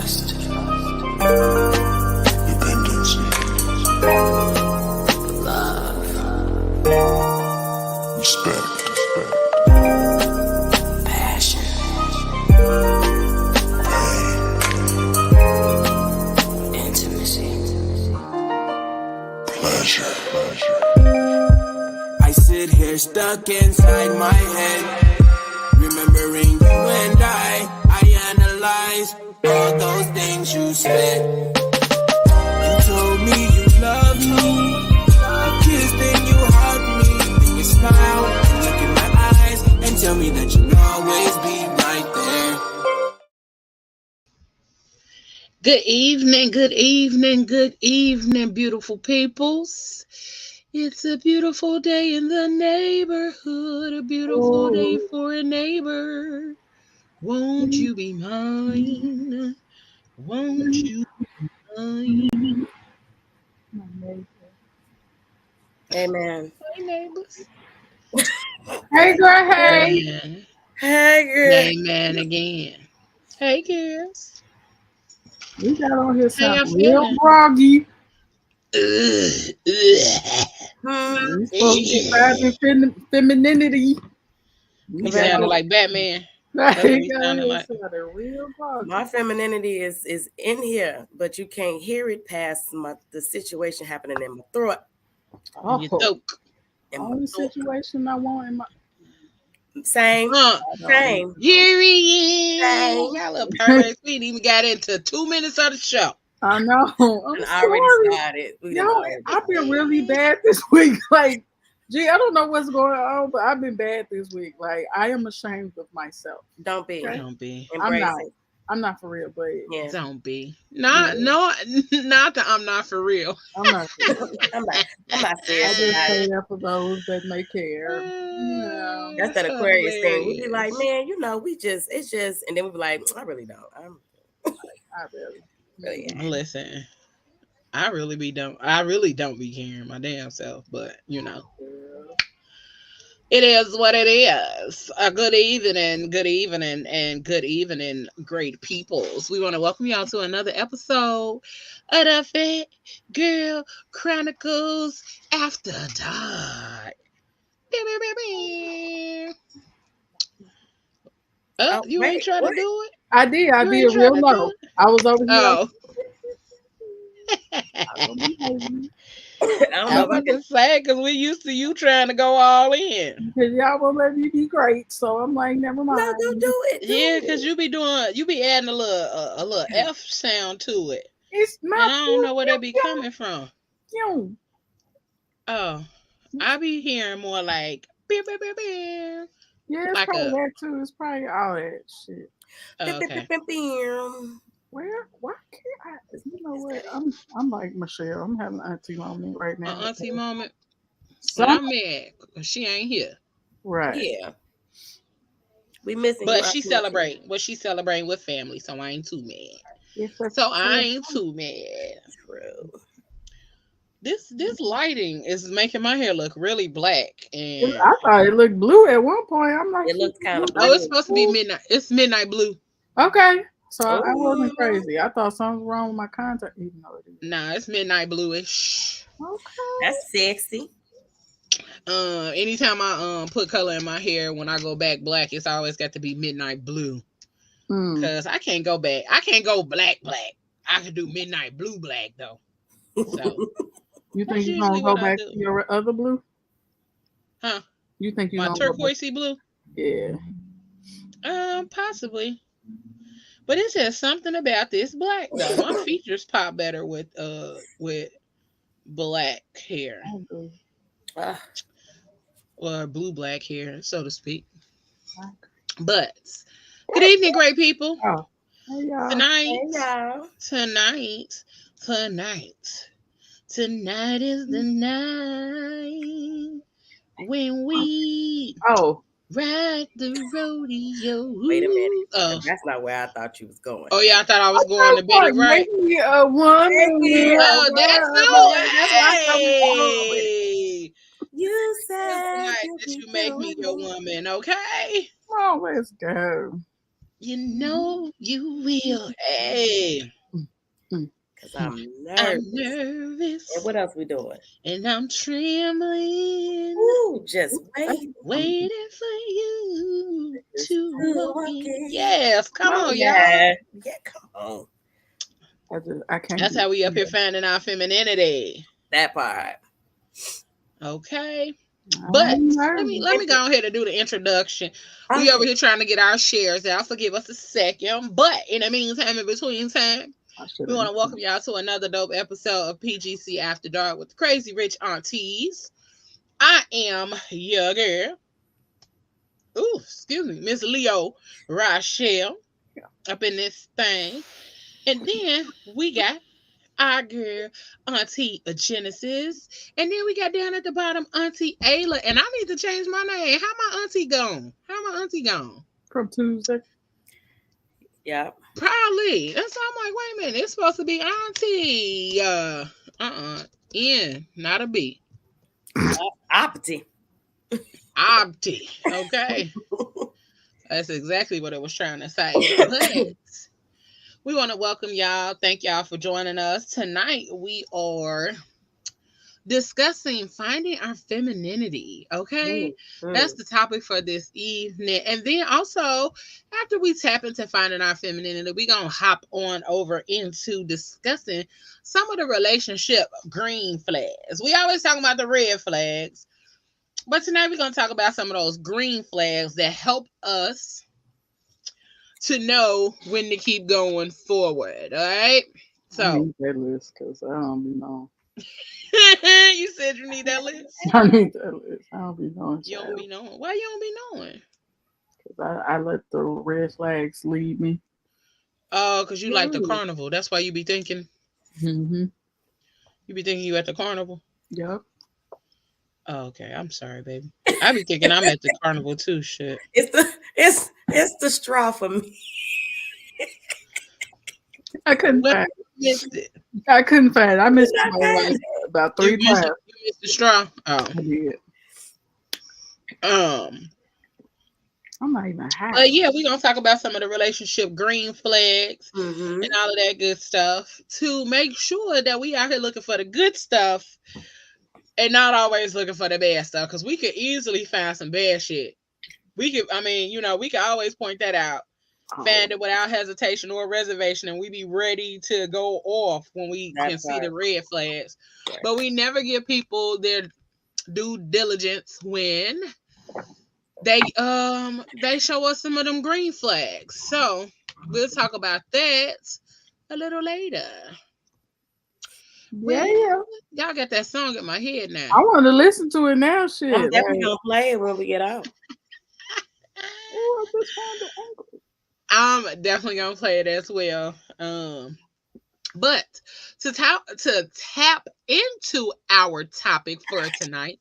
trust, dependency, love, respect, passion, pain, intimacy, pleasure. I sit here stuck inside my head, remembering you and I analyze all those things you said. You told me you loved me, you kissed and you hugged me, then you smiled and look in my eyes and tell me that you'll always be right there. Good evening, beautiful peoples. It's a beautiful day in the neighborhood, a beautiful day for a neighbor. Won't you be mine? Won't you be mine? Amen. Hey, neighbors. Hey, girl, hey. Amen. Hey, girl. Amen again. Hey, girls. You got on here How y'all sounding real feeling? groggy. Ugh. You supposed to get back in femininity. You sounded like Batman. That's That's what you sounded like. real groggy. My femininity is in here, but you can't hear it past the situation happening in my throat. Oh, You throat. only situation I want in my Same. Same. Here he is. Same. Y'all little perverts. We ain't even got into 2 minutes of the show. I know. I'm And sorry. already started. Yo, I've been really bad this week. Like, gee, I don't know what's going on, but I've been bad this week. Like, I am ashamed of myself. Don't be. Okay? Don't be. Embrace it. I'm not for real, but Yeah. Don't be. Not that I'm not for real. I'm not. I'm not I serious just about say it. that for those that may care. Yeah. That's that Aquarius thing. We be like, man, it's just, and then we be like, I really don't. I really. Listen, I really don't be caring my damn self, but it is what it is. Good evening, and good evening, great peoples. We want to welcome y'all to another episode of the Fat Girl Chronicles After Dark. You ain't trying to do it? I did real low. I was over here. Oh. I don't know I was just saying because we used to you trying to go all in. Because y'all won't let me be great, so I'm like, never mind. No, don't do it. Yeah, because you be adding a little F sound to it. It's not. And I don't know where they be coming from. You. Oh, I be hearing more like beer, beer, beer, beer. Yeah, it's like probably that too. It's probably all that shit. Okay. Where? Why can't I? You know what? I'm like Michelle. I'm having an auntie moment right now. Auntie moment. So I'm mad because she ain't here. Right. Yeah. We missing. But she celebrate. Well, she celebrating with family, so I ain't too mad. So I ain't too mad. True. This lighting is making my hair look really black, and I thought it looked blue at one point. I'm like, it looks kind of blue. Oh, it's supposed to be midnight. It's midnight blue. Okay, so I wasn't crazy. I thought something was wrong with my contact. Even though it is. Nah, it's midnight bluish. Okay, that's sexy. Anytime I put color in my hair, when I go back black, it's always got to be midnight blue. Because I can't go back. I can't go black. I can do midnight blue black though. So you think you're gonna go back to your other blue? Huh? You think you my turquoisey blue? Yeah. Possibly. But it's just something about this black though. My features pop better with black hair. Or blue black hair, so to speak. But good evening, great people. Oh. Hey, y'all. Tonight is the night when we ride the rodeo. Wait a minute. That's not where I thought you was going. Oh yeah, I thought I was going to Betty Wright. A woman. Oh, that's no way. You said that you make me your woman, okay? Oh, let's go. You know you will. Hey, Because I'm I'm nervous. nervous. And what else we doing? And I'm trembling. Ooh, just wait. Waiting for you to walk in. in. Yes, come on, y'all. Yeah, come on. I can't. That's how we up here finding our femininity. That part. Okay. But let me go ahead and do the introduction. We over here trying to get our shares out, so give us a second. But in the meantime, in between time, we want to welcome y'all to another dope episode of PGC After Dark with the Crazy Rich Aunties. I am your girl. Ooh, excuse me, Miss Leo Rochelle up in this thing. And then we got our girl, Auntie Genesis. And then we got down at the bottom, Auntie Ayla. And I need to change my name. How my auntie gone? From Tuesday? Yeah. Probably. And so I'm like, wait a minute. It's supposed to be Auntie. N, not a B. Opti. Okay. That's exactly what it was trying to say. But we want to welcome y'all. Thank y'all for joining us. Tonight we are discussing finding our femininity. Okay. That's the topic for this evening. And then also, after we tap into finding our femininity, we're going to hop on over into discussing some of the relationship green flags. We always talk about the red flags, but tonight we're going to talk about some of those green flags that help us to know when to keep going forward. All right. So I need that list because I don't be knowing. You said you need that list. I need that list. I don't be knowing. You don't be knowing. Why you don't be knowing? Because I let the red flags lead me. Oh, because you like the carnival. That's why you be thinking. Mm-hmm. You be thinking you at the carnival. Yep. Oh, okay. I'm sorry, baby. I be thinking I'm at the carnival too. Shit. It's the straw for me. I couldn't find it. I couldn't find it. I missed it about 3 times. You missed the straw. Oh, I did. I'm not even high. But yeah, we're gonna talk about some of the relationship green flags and all of that good stuff to make sure that we out here looking for the good stuff and not always looking for the bad stuff. Because we could easily find some bad shit. We could always point that out. Find it without hesitation or reservation, and we be ready to go off when we can see the red flags. Right. But we never give people their due diligence when they show us some of them green flags. So we'll talk about that a little later. Yeah. Y'all got that song in my head now. I want to listen to it now. Shit. I'm definitely gonna play it when we get out. Oh, I just found the angle. I'm definitely gonna play it as well. But to tap into our topic for tonight.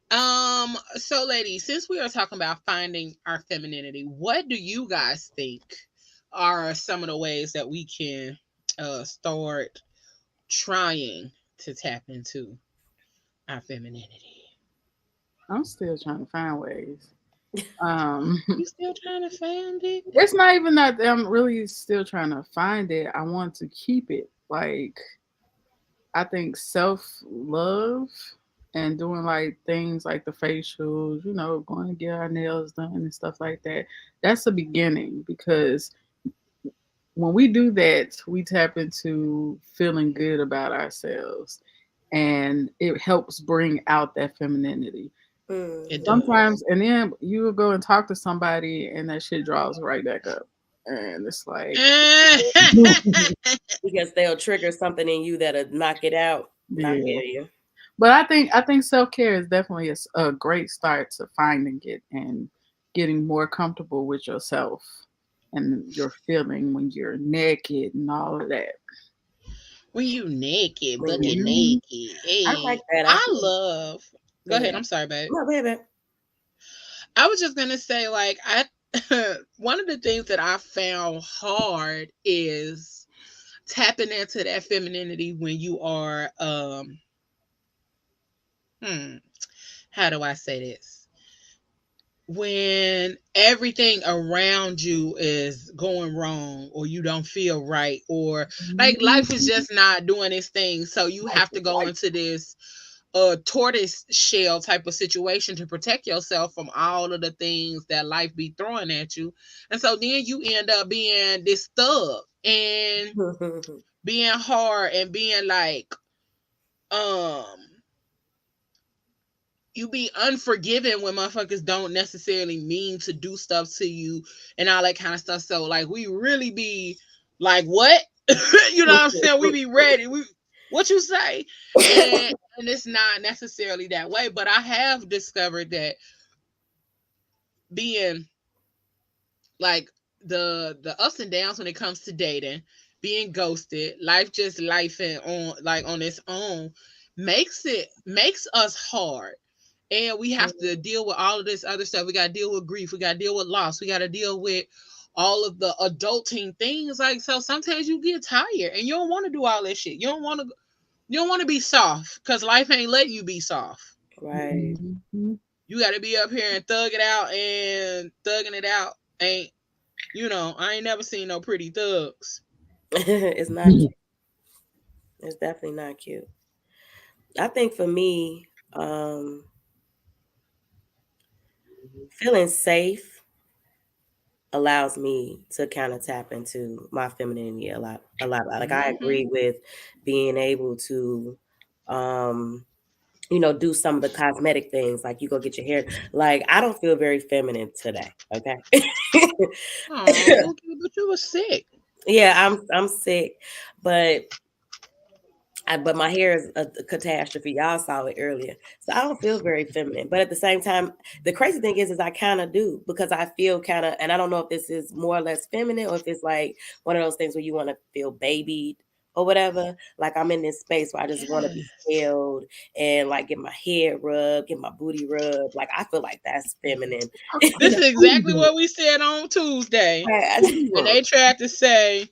So ladies, since we are talking about finding our femininity, what do you guys think are some of the ways that we can start trying to tap into our femininity? I'm still trying to find ways. You still trying to find it? It's not even that I'm really still trying to find it. I want to keep it. Like, I think self-love and doing like things like the facials, going to get our nails done and stuff like that. That's the beginning, because when we do that, we tap into feeling good about ourselves, and it helps bring out that femininity. Sometimes, and then you will go and talk to somebody and that shit draws right back up. And it's like because they'll trigger something in you that'll knock it out. Yeah. But I think self-care is definitely a great start to finding it and getting more comfortable with yourself and your feeling when you're naked and all of that. When you naked, bucket naked. Hey, I like that. Go ahead. I'm sorry, babe. No, baby. I was just gonna say, like, one of the things that I found hard is tapping into that femininity when you are how do I say this? when everything around you is going wrong or you don't feel right or like life is just not doing its thing, so you have to go into this tortoise shell type of situation to protect yourself from all of the things that life be throwing at you. And so then you end up being this thug and being hard and being like um you be unforgiving when motherfuckers don't necessarily mean to do stuff to you and all that kind of stuff. So like we really be like, what? You know what I'm saying? We be ready. We what you say? And it's not necessarily that way. But I have discovered that being like the ups and downs when it comes to dating, being ghosted, life just life and on like on its own makes us hard. And we have to deal with all of this other stuff. We got to deal with grief. We got to deal with loss. We got to deal with all of the adulting things. Like, so sometimes you get tired and you don't want to do all that shit. You don't want to be soft because life ain't letting you be soft. Right. You got to be up here and thug it out, and thugging it out ain't, I ain't never seen no pretty thugs. It's not cute. It's definitely not cute. I think for me, feeling safe allows me to kind of tap into my femininity a lot. Like I agree with being able to, do some of the cosmetic things, like you go get your hair. Like I don't feel very feminine today. Okay. Oh, okay, but you were sick. Yeah, I'm sick, but but my hair is a catastrophe. Y'all saw it earlier. So I don't feel very feminine. But at the same time, the crazy thing is I kind of do, because I feel kind of, and I don't know if this is more or less feminine or if it's like one of those things where you want to feel babied or whatever. Like I'm in this space where I just want to be held and like get my head rubbed, get my booty rubbed. Like I feel like that's feminine. This is exactly what we said on Tuesday. And they tried to say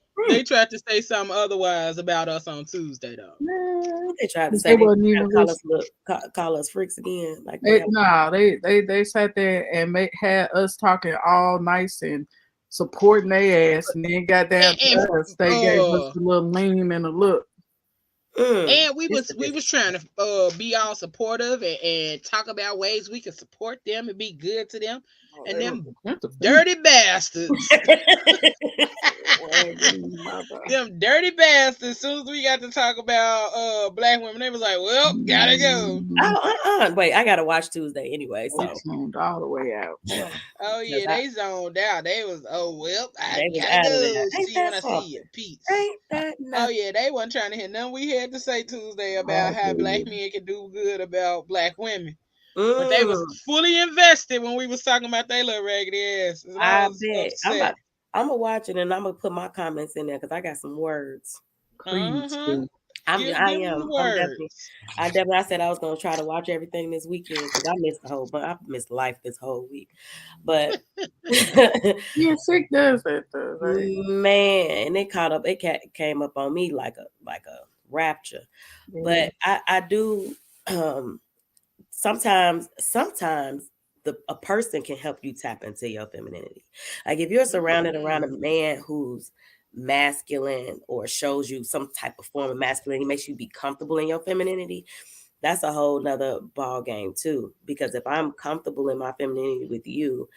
something otherwise about us on Tuesday though. They tried to say call us freaks again. Like they sat there and had us talking all nice and supporting their ass, and then got down to us. They gave us a little lean and a look. And we was trying to be all supportive and talk about ways we can support them and be good to them. And them dirty bastards. Them dirty bastards. As soon as we got to talk about black women, they was like, well, gotta go. Wait, I gotta watch Tuesday anyway. So zoned all the way out. Oh yeah, they zoned out. They was I gotta go. See when I see you. Peace. Oh yeah, they wasn't trying to hear nothing we had to say Tuesday about how black men can do good about black women. But they was fully invested when we was talking about their little raggedy asses. I bet. I'm gonna watch it and I'm gonna put my comments in there because I got some words. I am. I said I was gonna try to watch everything this weekend because I missed life this whole week. But yeah, sick does that though, right? Man, it came up on me like a rapture. Yeah. But I do sometimes a person can help you tap into your femininity. Like if you're surrounded around a man who's masculine or shows you some type of form of masculinity, makes you be comfortable in your femininity, that's a whole nother ball game too. Because if I'm comfortable in my femininity with you,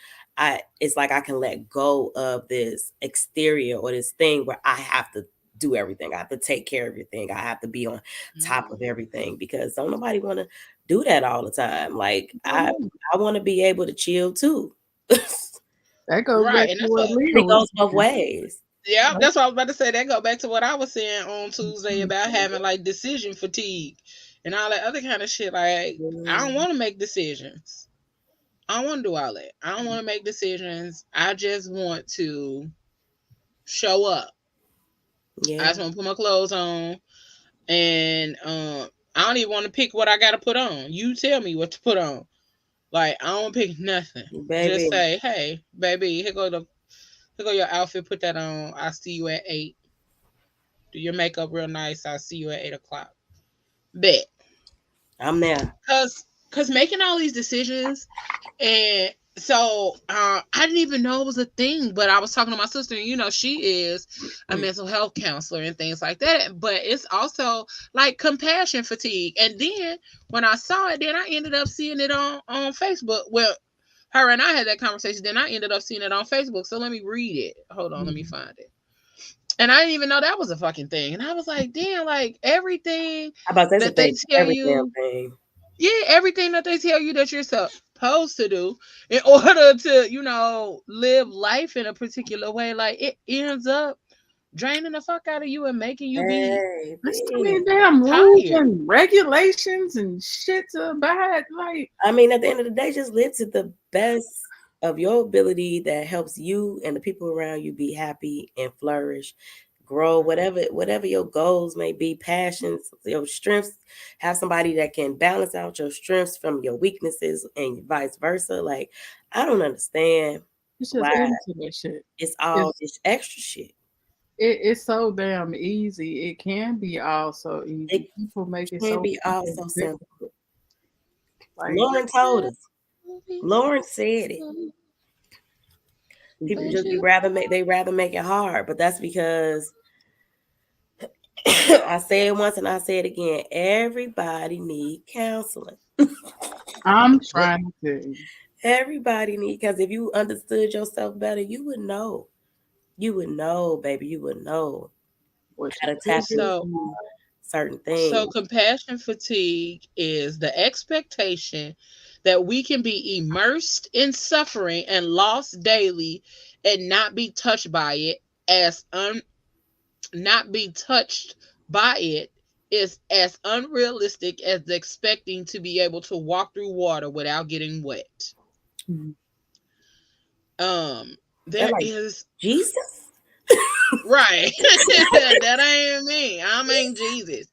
it's like I can let go of this exterior or this thing where I have to do everything. I have to take care of everything. I have to be on top of everything because don't nobody want to do that all the time. Like I want to be able to chill too. That goes right, back and to what it goes both ways. Yeah, that's what I was about to say. That go back to what I was saying on Tuesday about having like decision fatigue and all that other kind of shit. Like I don't want to make decisions. I don't want to do all that. I don't want to make decisions. I just want to show up. Yeah. I just want to put my clothes on, and I don't even want to pick what I got to put on. You tell me what to put on. Like I don't pick nothing. Baby. Just say, hey, baby, here go your outfit. Put that on. I'll see you at 8. Do your makeup real nice. I'll see you at 8 o'clock. Bet. I'm there. Cause making all these decisions and So I didn't even know it was a thing, but I was talking to my sister, and she is a mental health counselor and things like that. But it's also like compassion fatigue. And then when I saw it, then I ended up seeing it on Facebook. Well, her and I had that conversation. Then I ended up seeing it on Facebook. So let me read it. Hold on, let me find it. And I didn't even know that was a fucking thing. And I was like, damn, like everything that they tell you. Thing. Yeah, everything that they tell you that you're supposed to do in order to, live life in a particular way, like it ends up draining the fuck out of you and making you be there's so many damn rules tired. and regulations and shit to abide. Like, I mean, at the end of the day, just live to the best of your ability that helps you and the people around you be happy and flourish, grow, whatever your goals may be, passions, your strengths. Have somebody that can balance out your strengths from your weaknesses and vice versa. Like, I don't understand it's just why into that shit. it's all this extra shit. It's so damn easy. It can be all so easy. People make it Can so be all so simple. Like, Lauren told us. Lauren said it. People just rather make it hard, but that's because I said it once and I say it again. Everybody need counseling. I'm trying to. Everybody need, because if you understood yourself better, you would know. You would know, baby. You would know how to tap into certain things. So compassion fatigue is the expectation that we can be immersed in suffering and loss daily and not be touched by it not be touched by it is as unrealistic as expecting to be able to walk through water without getting wet. There like is Jesus. Right. That ain't me. I mean Jesus.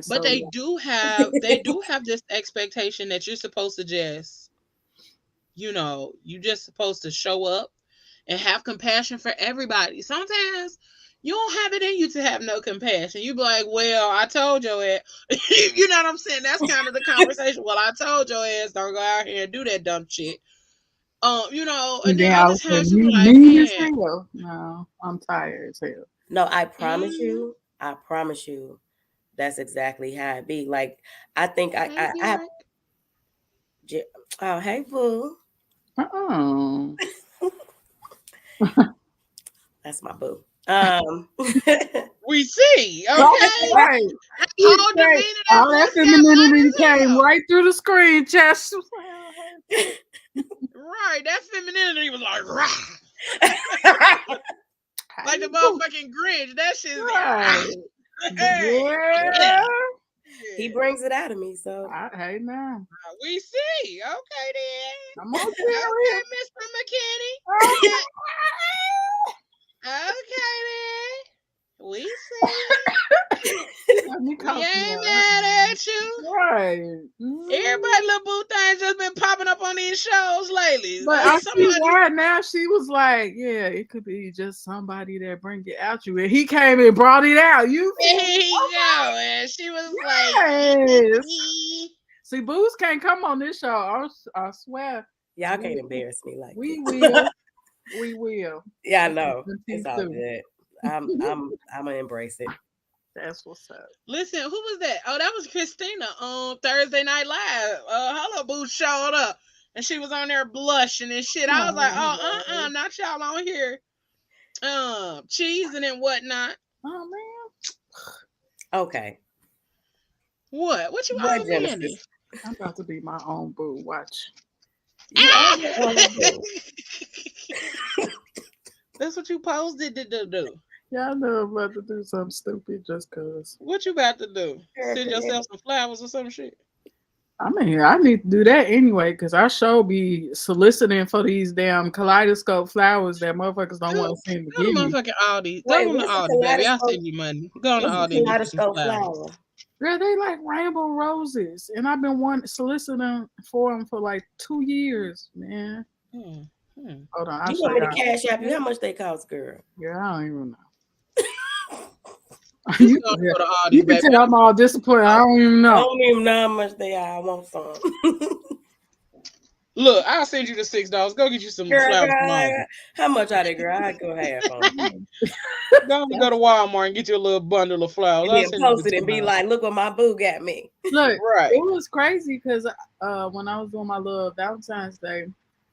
But they do have this expectation that you're supposed to just, you just supposed to show up and have compassion for everybody. Sometimes you don't have it in you to have no compassion. You be like, well, I told your ass. You know what I'm saying? That's kind of the conversation. Well, I told your ass don't go out here and do that dumb shit. And then other times you be like, man, no, I'm tired as hell. No, I promise you, that's exactly how it be. Like, I think I oh, hey, boo. That's my boo. We see, okay. Right. All that femininity came right through the screen, Jess. Right, that femininity was like, rah. Like the motherfucking Grinch. That shit's right. Yeah. He brings it out of me, so hey man. We see. Okay then. I'm okay, Mr. McKinney. Okay then. We see. We ain't mad at you. Right. Everybody little boo things just been popping up on these shows lately. But I see why now. She was like, yeah, it could be just somebody that bring it out you. And he came and brought it out. You and she was like, see, boos can't come on this show. I swear. Y'all can't embarrass me like we will. We will. Yeah, I know. It's all good. I'm gonna embrace it. That's what's up. Listen, who was that? Oh, that was Christina on Thursday Night Live. Hello Boo showed up and she was on there blushing and shit. I was like, not y'all on here cheesing and whatnot. Oh man. Okay. What you on, Mandy? I'm about to be my own boo. Watch. That's what you posted to do. Yeah, I know I'm about to do something stupid just cause. What you about to do? Send yourself some flowers or some shit? I mean, I need to do that anyway, because I sure be soliciting for these damn kaleidoscope flowers that motherfuckers don't want to send to give me. Motherfucking Aldi. Go on to Aldi, baby. I'll send you money. Go on to Aldi and get some flowers. Girl, they like rainbow roses, and I've been soliciting for them for like 2 years, man. Hold on, you want me to cash out you how much they cost, girl? Yeah, I don't even know. You can tell I'm all disappointed. I don't even know. I don't even know how much they are. I want some. Look, I'll send you the $6. Go get you some Girl, flowers tomorrow. how much are they, girl? I go half on them. Go to Walmart and get you a little bundle of flowers. And I'll then send you post the it and be $2. like, look what my boo got me. Look, Right. it was crazy because when I was doing my little Valentine's Day,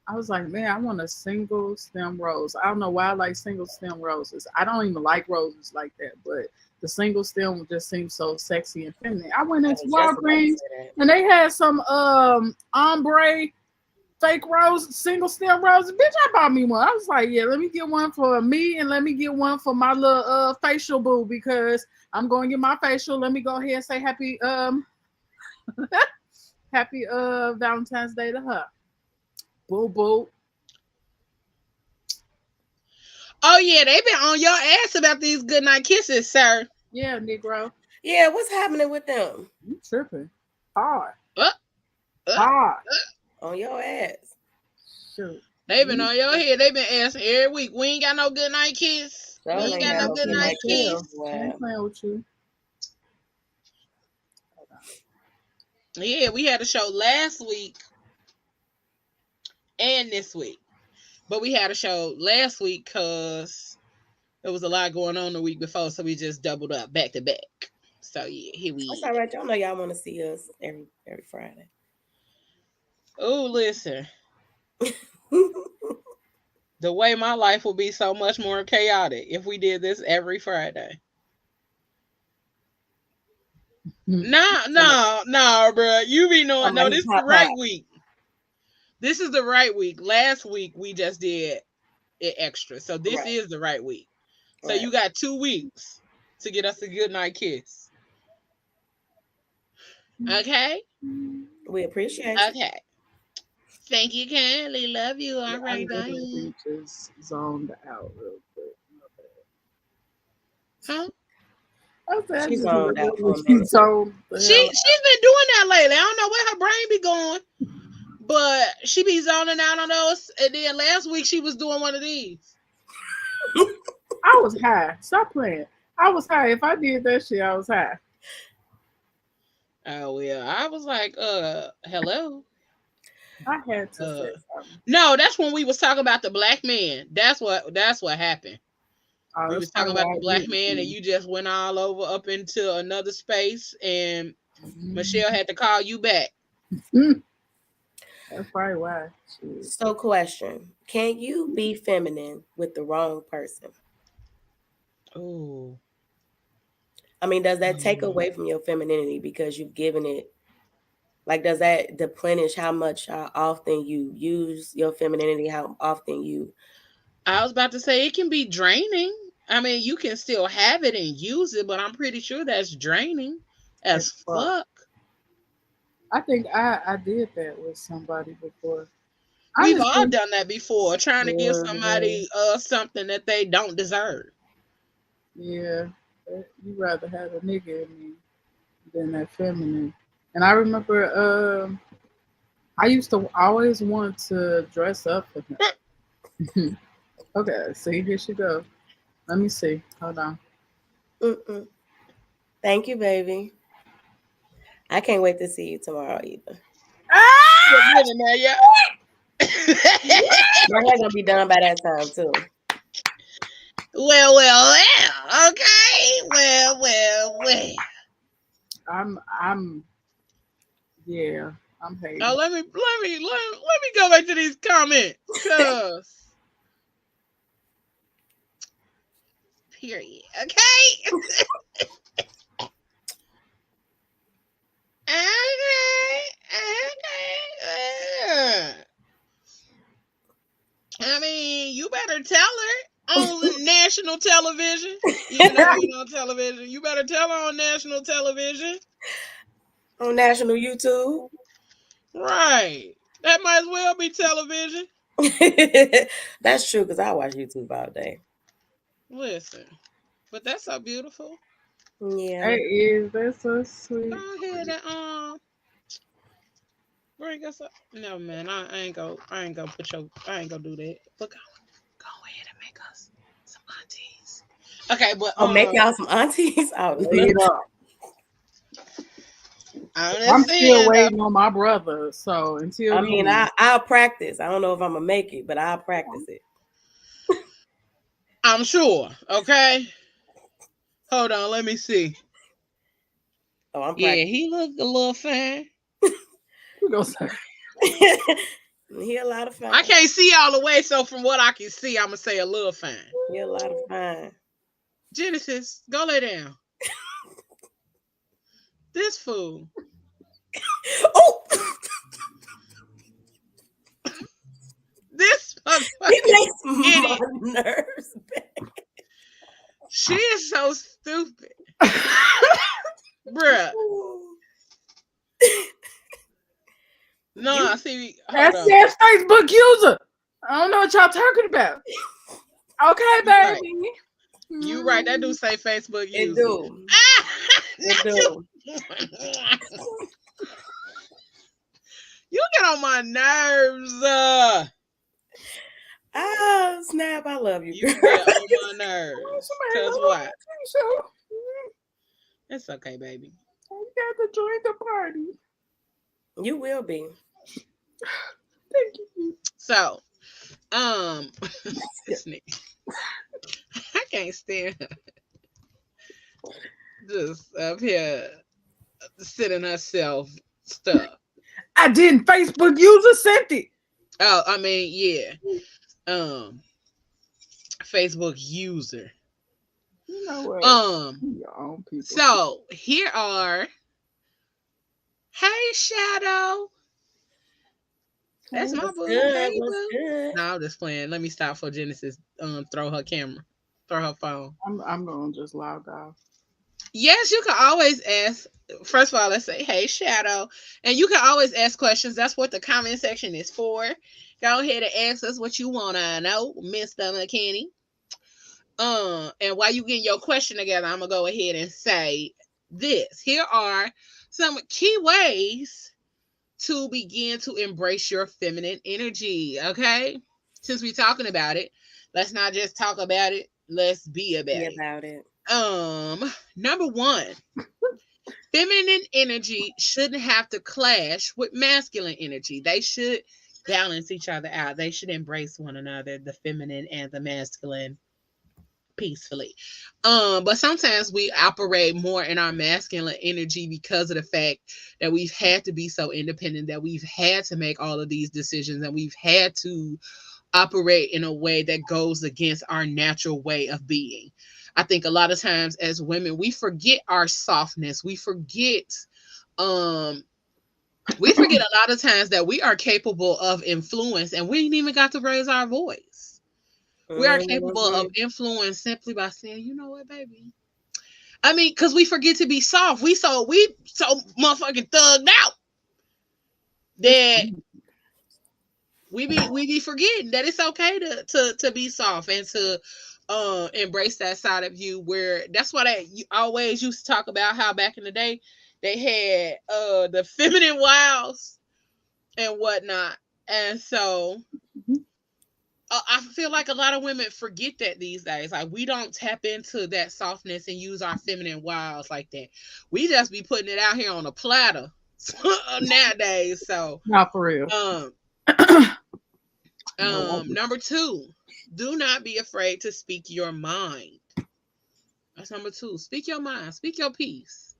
I was like, man, I want a single stem rose. I don't know why I like single stem roses. I don't even like roses like that, but the single stem just seems so sexy and feminine. I went into Walgreens and they had some ombre fake rose, single stem roses. Bitch, I bought me one. I was like, yeah, let me get one for me and let me get one for my little facial boo because I'm going to get my facial. Let me go ahead and say happy happy Valentine's Day to her. Boo boo. Oh yeah, they been on your ass about these goodnight kisses, sir. Yeah, Negro. Yeah, what's happening with them? You tripping. Hard. Uh, Hard. On your ass. Shoot. They been on your head. They been asking every week. We ain't got no goodnight kiss. So We ain't got no goodnight kiss. I ain't playing with you. Yeah, we had a show last week and this week. But we had a show last week because there was a lot going on the week before, so we just doubled up back to back. So yeah, here we That's all right. Y'all know y'all want to see us every Friday. Oh, listen. The way my life would be so much more chaotic if we did this every Friday. No, bro. You be knowing. No, this is the right week. This is the right week. Last week we just did it extra. So this is the right week. So you got 2 weeks to get us a good night kiss. Okay? We appreciate it. Okay. Thank you, kindly. Love you. All right, bye. Just zoned out real quick. Huh? She's zoned out for a minute. She's been doing that lately. I don't know where her brain be going, but she be zoning out on those. And then last week she was doing one of these. I was high. Stop playing. I was high. If I did that shit, I was high. Oh well, I was like, hello. I had to say something. No, that's when we was talking about the black man. That's what happened. We was talking about the black man, and you just went all over up into another space, and Michelle had to call you back. That's probably why. So, question: can you be feminine with the wrong person? Oh, I mean, does that take away from your femininity because you've given it? Like, does that deplenish how often you use your femininity? How often you? I was about to say it can be draining. I mean, you can still have it and use it, but I'm pretty sure that's draining as fuck. I think I did that with somebody before. We've all done that before, trying to give somebody something that they don't deserve. Yeah, you rather have a nigga in me than that feminine. And I remember I used to always want to dress up for him. Okay, see, here she go. Let me see. Hold on. Thank you, baby. I can't wait to see you tomorrow either. My hair gonna be done by that time too. Well. Okay. Well. I'm hating. Oh, let me go back to these comments. Cause period. Okay. Okay. I mean, you better tell her on national television. Even though you on television, you better tell her on national television. On national YouTube. Right. That might as well be television. That's true, because I watch YouTube all day. Listen. But that's so beautiful. Yeah. It is. That's so sweet. Go ahead and bring us up. No, man, I ain't gonna do that. But go ahead and make us some aunties. Okay, but make y'all some aunties. I'm still waiting on my brother. So until I'll practice. I don't know if I'm gonna make it, but I'll practice it. I'm sure. Okay. Hold on, let me see. Oh, I'm practicing. He looked a little fine. You gonna say he a lot of fun. I can't see all the way, so from what I can see, I'm gonna say a little fine. He a lot of fun. Genesis, go lay down. This fool. Oh, this he makes my nerves bad. She is so stupid, bruh. No, see, that's that Facebook user. I don't know what y'all talking about. Okay, baby. You right. That do say Facebook user. It do. It do. You get on my nerves. Oh, snap. I love you. You get on my nerves. Because what? It's okay, baby. You got to join the party. You will be. Thank you. So, this nigga. I can't stand her. Just up here sending herself stuff. I didn't. Facebook user sent it. Oh, I mean, yeah. Facebook user. You know what? Your own people. So here are. Hey, Shadow. That's my boo. Hey, boo. No, I'm just playing. Let me stop for Genesis. Throw her phone. I'm gonna just log off. Yes, you can always ask. First of all, let's say, hey, Shadow. And you can always ask questions. That's what the comment section is for. Go ahead and ask us what you want to know, Mr. McKinney. And while you getting your question together, I'm going to go ahead and say this. Here are some key ways to begin to embrace your feminine energy, okay? Since we're talking about it, let's not just talk about it. Let's be about it. Number one, feminine energy shouldn't have to clash with masculine energy. They should balance each other out. They should embrace one another, the feminine and the masculine, peacefully. But sometimes we operate more in our masculine energy because of the fact that we've had to be so independent, that we've had to make all of these decisions, and we've had to operate in a way that goes against our natural way of being. I think a lot of times as women, we forget our softness. We forget a lot of times that we are capable of influence, and we ain't even got to raise our voice. We are capable of influence simply by saying, you know what, baby? I mean, because we forget to be soft. We so motherfucking thugged out that we be forgetting that it's okay to be soft and to embrace that side of you. Where that's why you always used to talk about how back in the day they had the feminine wiles and whatnot, and so I feel like a lot of women forget that these days. Like, we don't tap into that softness and use our feminine wiles like that. We just be putting it out here on a platter nowadays. So not for real. Number two, do not be afraid to speak your mind. That's number two. Speak your mind. Speak your piece.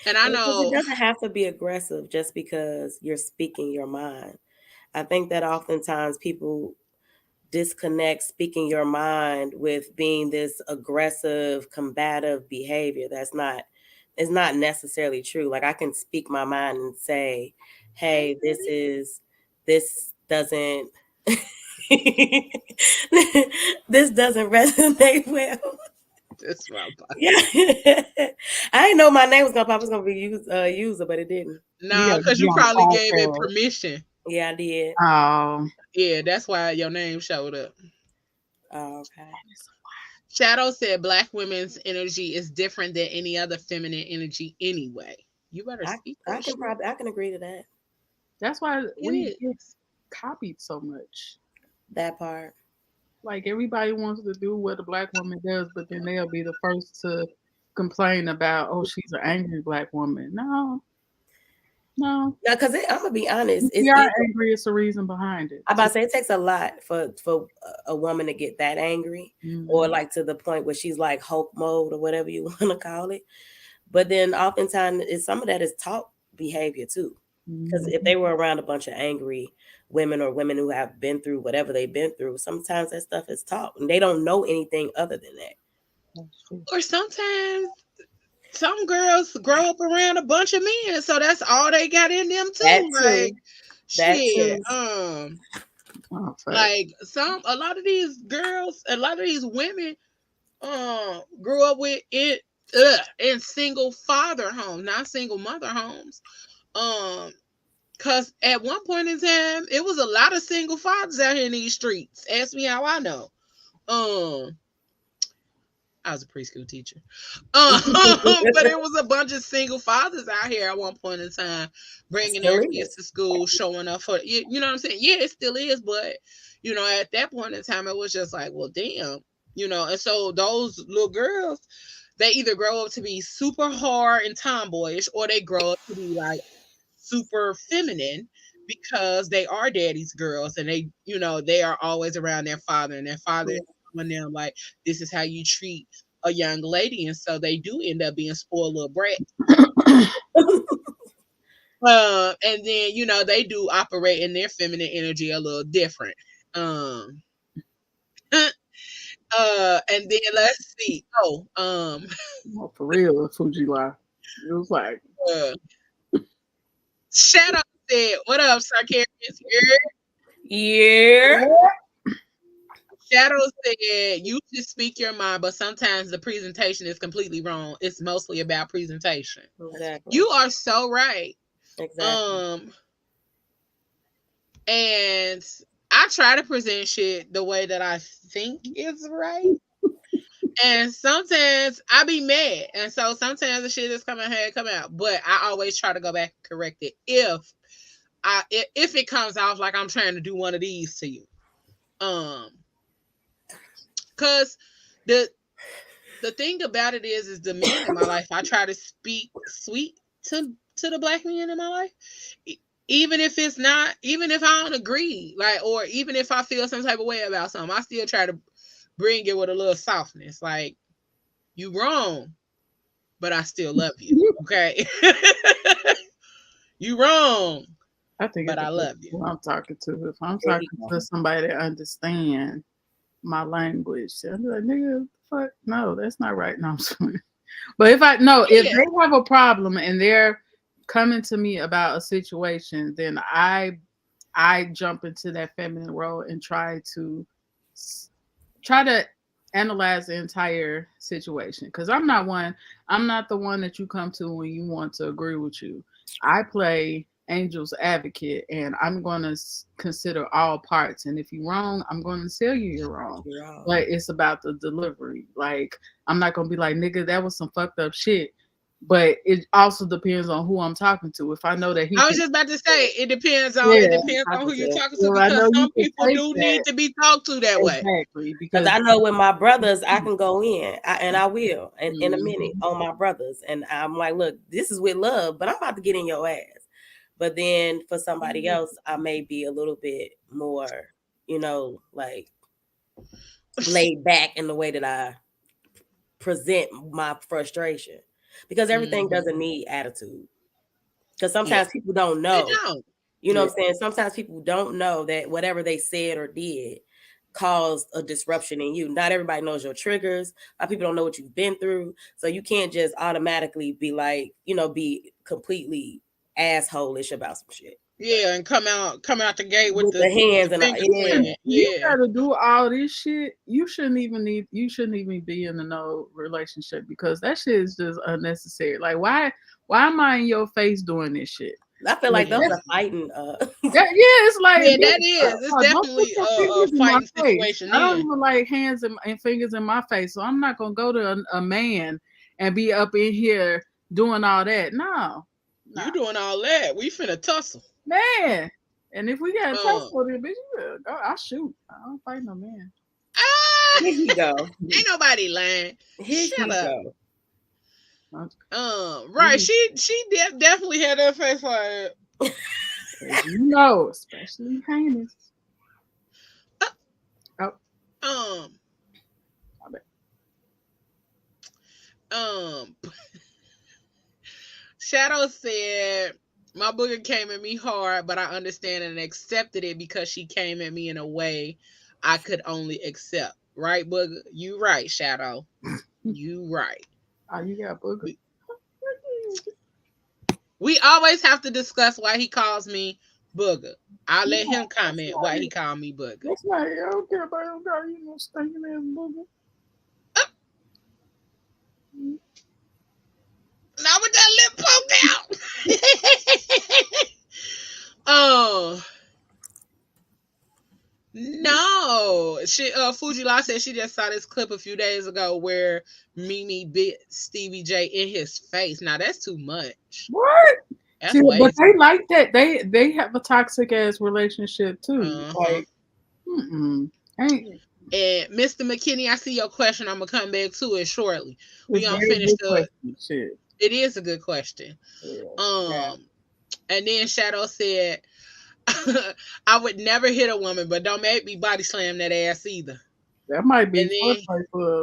And I know it doesn't have to be aggressive just because you're speaking your mind. I think that oftentimes people disconnect speaking your mind with being this aggressive, combative behavior. It's not necessarily true. Like, I can speak my mind and say, hey, this doesn't this doesn't resonate well. That's right. Yeah. I didn't know my name was gonna be user, but it didn't. No, because you probably gave it permission. Yeah, I did. Yeah, that's why your name showed up. Oh, okay. Shadow said Black women's energy is different than any other feminine energy anyway. You better speak. I can agree to that. That's why we get copied so much. That part. Like, everybody wants to do what a Black woman does, but then they'll be the first to complain about, oh, she's an angry Black woman. No, No. No, because I'm gonna be honest. If you are angry, it's a reason behind it. I'm about to say it takes a lot for a woman to get that angry, or like to the point where she's like Hulk mode or whatever you want to call it. But then oftentimes some of that is taught behavior too. Because if they were around a bunch of angry women or women who have been through whatever they've been through, sometimes that stuff is taught and they don't know anything other than that. Or sometimes some girls grow up around a bunch of men, so that's all they got in them too. That like that shit. too. Like a lot of these girls, a lot of these women grew up with it in single father homes, not single mother homes. Cause at one point in time, it was a lot of single fathers out here in these streets. Ask me how I know. I was a preschool teacher. But it was a bunch of single fathers out here at one point in time, bringing their kids to school, showing up for you know what I'm saying? Yeah, it still is, but you know, at that point in time, it was just like, well, damn, you know. And so those little girls, they either grow up to be super hard and tomboyish, or they grow up to be like super feminine because they are daddy's girls, and they, you know, they are always around their father, and their father is telling them like, this is how you treat a young lady, and so they do end up being spoiled little brats. And then, you know, they do operate in their feminine energy a little different. And then let's see. For real, Fujiwara. It was like Shadow said, "What up, Sarkarius?" Yeah. Shadow said, "You should speak your mind, but sometimes the presentation is completely wrong. It's mostly about presentation." Exactly. You are so right. Exactly. And I try to present shit the way that I think is right. And sometimes I be mad. And so sometimes the shit that's coming out come out. But I always try to go back and correct it if it comes off like I'm trying to do one of these to you. Cause the thing about it is the men in my life, I try to speak sweet to the black men in my life. Even if I don't agree, like, or even if I feel some type of way about something, I still try to bring it with a little softness. Like, you wrong, but I still love you. Okay. You wrong. But I love you. Who I'm talking to. If I'm talking to somebody that understands my language, I'm like, nigga, fuck, no, that's not right. No, I'm sorry. But if they have a problem and they're coming to me about a situation, then I jump into that feminine role and try to analyze the entire situation, because I'm not the one that you come to when you want to agree with you. I play angel's advocate, and I'm going to consider all parts, and if you're wrong, I'm going to tell you're wrong. But it's about the delivery. Like, I'm not going to be like, nigga, that was some fucked up shit. But it also depends on who I'm talking to. If I know that I was just about to say, it depends on who you're talking to, because some people do need to be talked to that way. Exactly. Because I know with my brothers, I can go in, and I will in a minute on my brothers. And I'm like, look, this is with love, but I'm about to get in your ass. But then for somebody else, I may be a little bit more, like laid back in the way that I present my frustration. Because everything doesn't need attitude. Because sometimes people don't know. You know what I'm saying? Sometimes people don't know that whatever they said or did caused a disruption in you. Not everybody knows your triggers. A lot of people don't know what you've been through. So you can't just automatically be like, be completely asshole-ish about some shit. Yeah, and come out the gate with the hands and you gotta do all this shit. You shouldn't even be in a relationship, because that shit is just unnecessary. Like, why am I in your face doing this shit? I feel like those are fighting. It's like, that is. It's definitely a fighting situation. I don't even like hands and fingers in my face, so I'm not gonna go to a man and be up in here doing all that. No. You doing all that? We finna tussle. Man, and if we got a tussle with it, bitch, I'll shoot. I don't fight no man. Here you go. Ain't nobody lying. Here you go. Right. She definitely had that face like. You know, especially heinous. Oh, Um. my bad. Um. Shadow said, "My booger came at me hard, but I understand and accepted it because she came at me in a way I could only accept." Right, booger? You right, Shadow. You right. Oh, you got booger. We always have to discuss why he calls me booger. I'll let him comment why he called me booger. That's not it. I don't care about him calling you no stinking ass booger. Not with that lip poked out. Oh. No, Fujila said she just saw this clip a few days ago where Mimi bit Stevie J in his face. Now that's too much. What? That's See, way but too they like that. They have a toxic ass relationship too. Like, ain't. And Mr. McKinney, I see your question. I'm gonna come back to it shortly. We It's gonna very finish good the. question. Shit. It is a good question. Yeah. And then Shadow said, "I would never hit a woman, but don't make me body slam that ass either." That might be And then,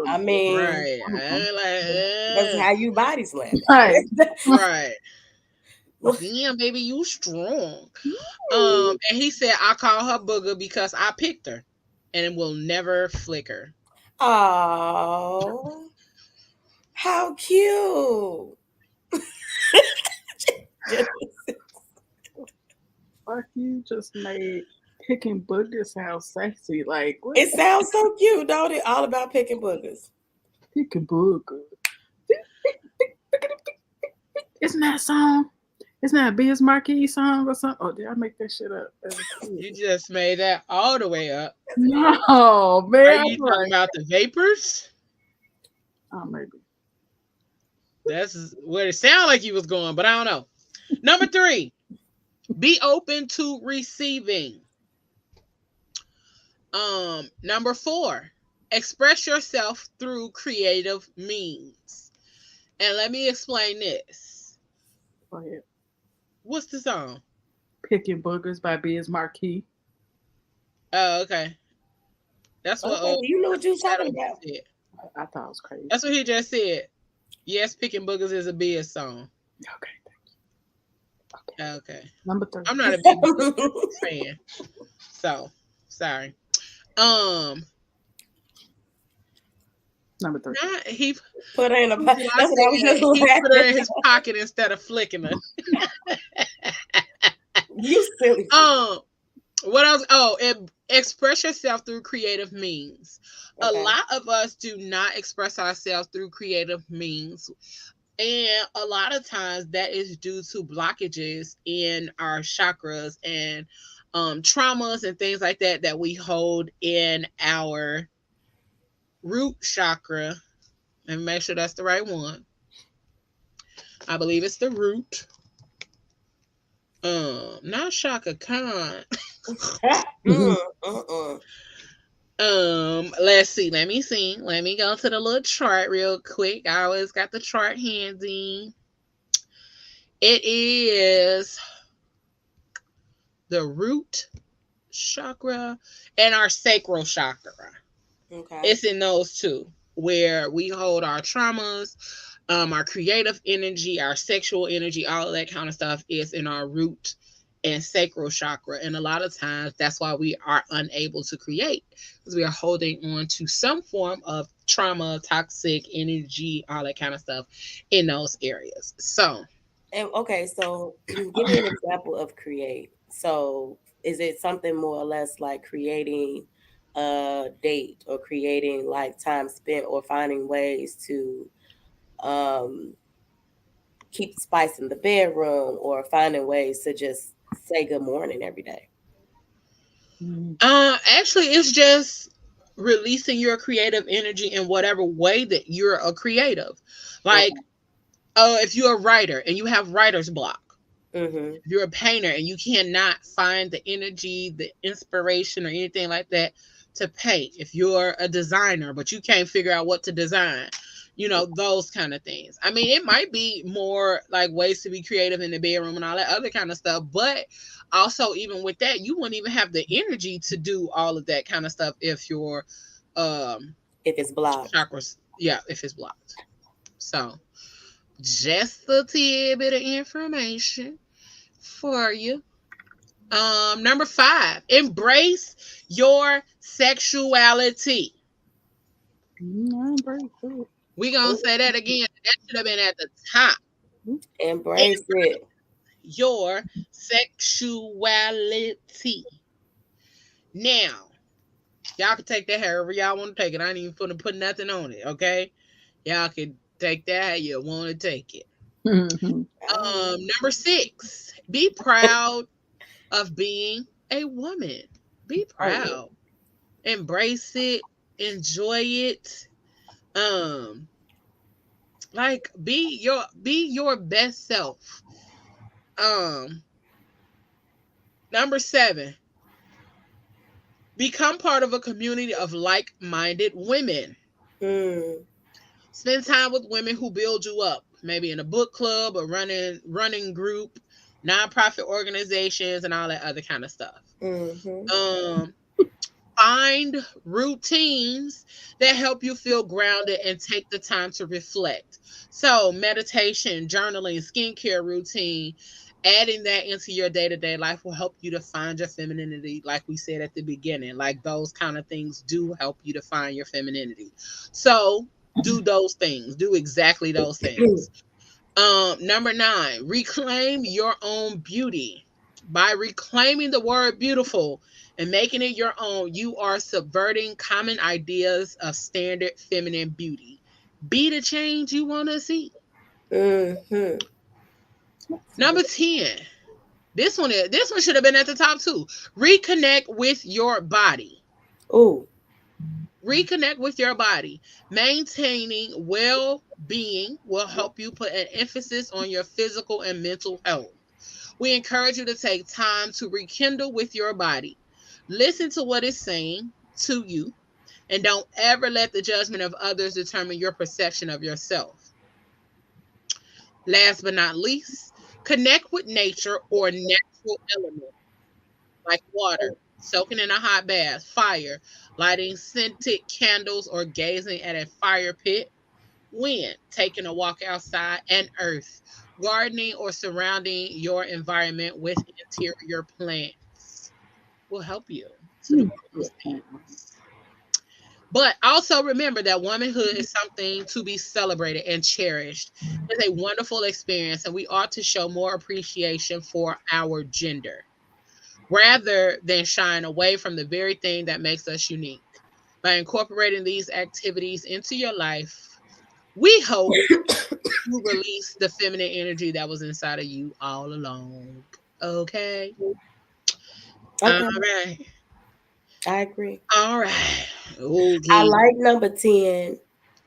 I mean, right, that's how you body slam it. Right. right. Damn, baby, you strong. And he said, "I call her booger because I picked her, and it will never flicker." Oh, how cute! Fuck, you just made picking boogers sound sexy. Like, what? It sounds so cute, don't it? All about picking boogers. Picking boogers. Isn't that song? Isn't that a Biz Marquee song or something? Oh, did I make that shit up? You just made that all the way up. No, man. Are you talking about the Vapors? Oh, maybe. That's where it sounded like you was going, but I don't know. Number 3, be open to receiving. Number 4, express yourself through creative means. And let me explain this. Go ahead. What's the song? Picking Boogers by Biz Marquee. Oh, okay. That's what. You know what you was talking about. Said. I thought it was crazy. That's what he just said. Yes, Picking Boogers is a Biz song. Okay, thank you. Okay. Number 3. I'm not a big fan, so sorry. Number 3. He put her in a pocket. That's what I was just He put her in his pocket instead of flicking her. You silly. What else? Express yourself through creative means. Okay. A lot of us do not express ourselves through creative means. And a lot of times that is due to blockages in our chakras and traumas and things like that we hold in our root chakra. And make sure that's the right one. I believe it's the root. Not Shaka Khan. Let's see. Let me see. Let me go to the little chart real quick. I always got the chart handy. It is the root chakra and our sacral chakra. Okay. It's in those two where we hold our traumas, our creative energy, our sexual energy, all of that kind of stuff is in our root and sacral chakra. And a lot of times that's why we are unable to create, because we are holding on to some form of trauma, toxic energy, all that kind of stuff in those areas. So, okay, so give me an example of create. So is it something more or less like creating a date or creating like time spent or finding ways to keep spice in the bedroom or finding ways to just say good morning every day? Actually, it's just releasing your creative energy in whatever way that you're a creative. Like, if you're a writer and you have writer's block, if you're a painter and you cannot find the energy, the inspiration, or anything like that to paint. If you're a designer but you can't figure out what to design, those kind of things. I mean, it might be more like ways to be creative in the bedroom and all that other kind of stuff, but also even with that, you wouldn't even have the energy to do all of that kind of stuff if your If it's blocked. chakras, yeah, if it's blocked. So just a tidbit of information for you. Number 5, embrace your sexuality. We gonna say that again. That should have been at the top. Embrace it. Your sexuality. Now, y'all can take that however y'all want to take it. I ain't even finna put nothing on it, okay? Y'all can take that how you want to take it. Number 6, be proud of being a woman. Be proud. Embrace it. Enjoy it. Like be your best self. Number 7, become part of a community of like-minded women. Spend time with women who build you up, maybe in a book club, or running group, nonprofit organizations, and all that other kind of stuff. Find routines that help you feel grounded and take the time to reflect. So meditation, journaling, skincare routine, adding that into your day-to-day life will help you to find your femininity, like we said at the beginning. Like those kind of things do help you to find your femininity. So do those things. Do exactly those things. Number 9, reclaim your own beauty. By reclaiming the word beautiful and making it your own, you are subverting common ideas of standard feminine beauty. Be the change you want to see. Number 10. This one should have been at the top too. Reconnect with your body. Reconnect with your body. Maintaining well-being will help you put an emphasis on your physical and mental health. We encourage you to take time to rekindle with your body. Listen to what it's saying to you, and don't ever let the judgment of others determine your perception of yourself. Last but not least, connect with nature or natural elements like water, soaking in a hot bath, fire, lighting scented candles, or gazing at a fire pit. Wind, taking a walk outside, and earth, gardening or surrounding your environment with interior plants will help you to do those things. But also remember that womanhood is something to be celebrated and cherished. It's a wonderful experience, and we ought to show more appreciation for our gender rather than shying away from the very thing that makes us unique. By incorporating these activities into your life, we hope you release the feminine energy that was inside of you all along. Okay. All right. I agree. All right. Okay. I like number 10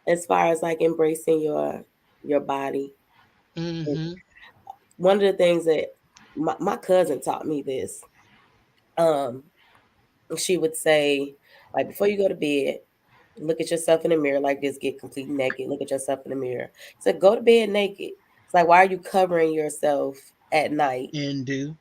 as far as like embracing your body. One of the things that my cousin taught me this. She would say, like, before you go to bed, look at yourself in the mirror like this, get completely naked. Look at yourself in the mirror. So go to bed naked. It's like, why are you covering yourself at night? And do.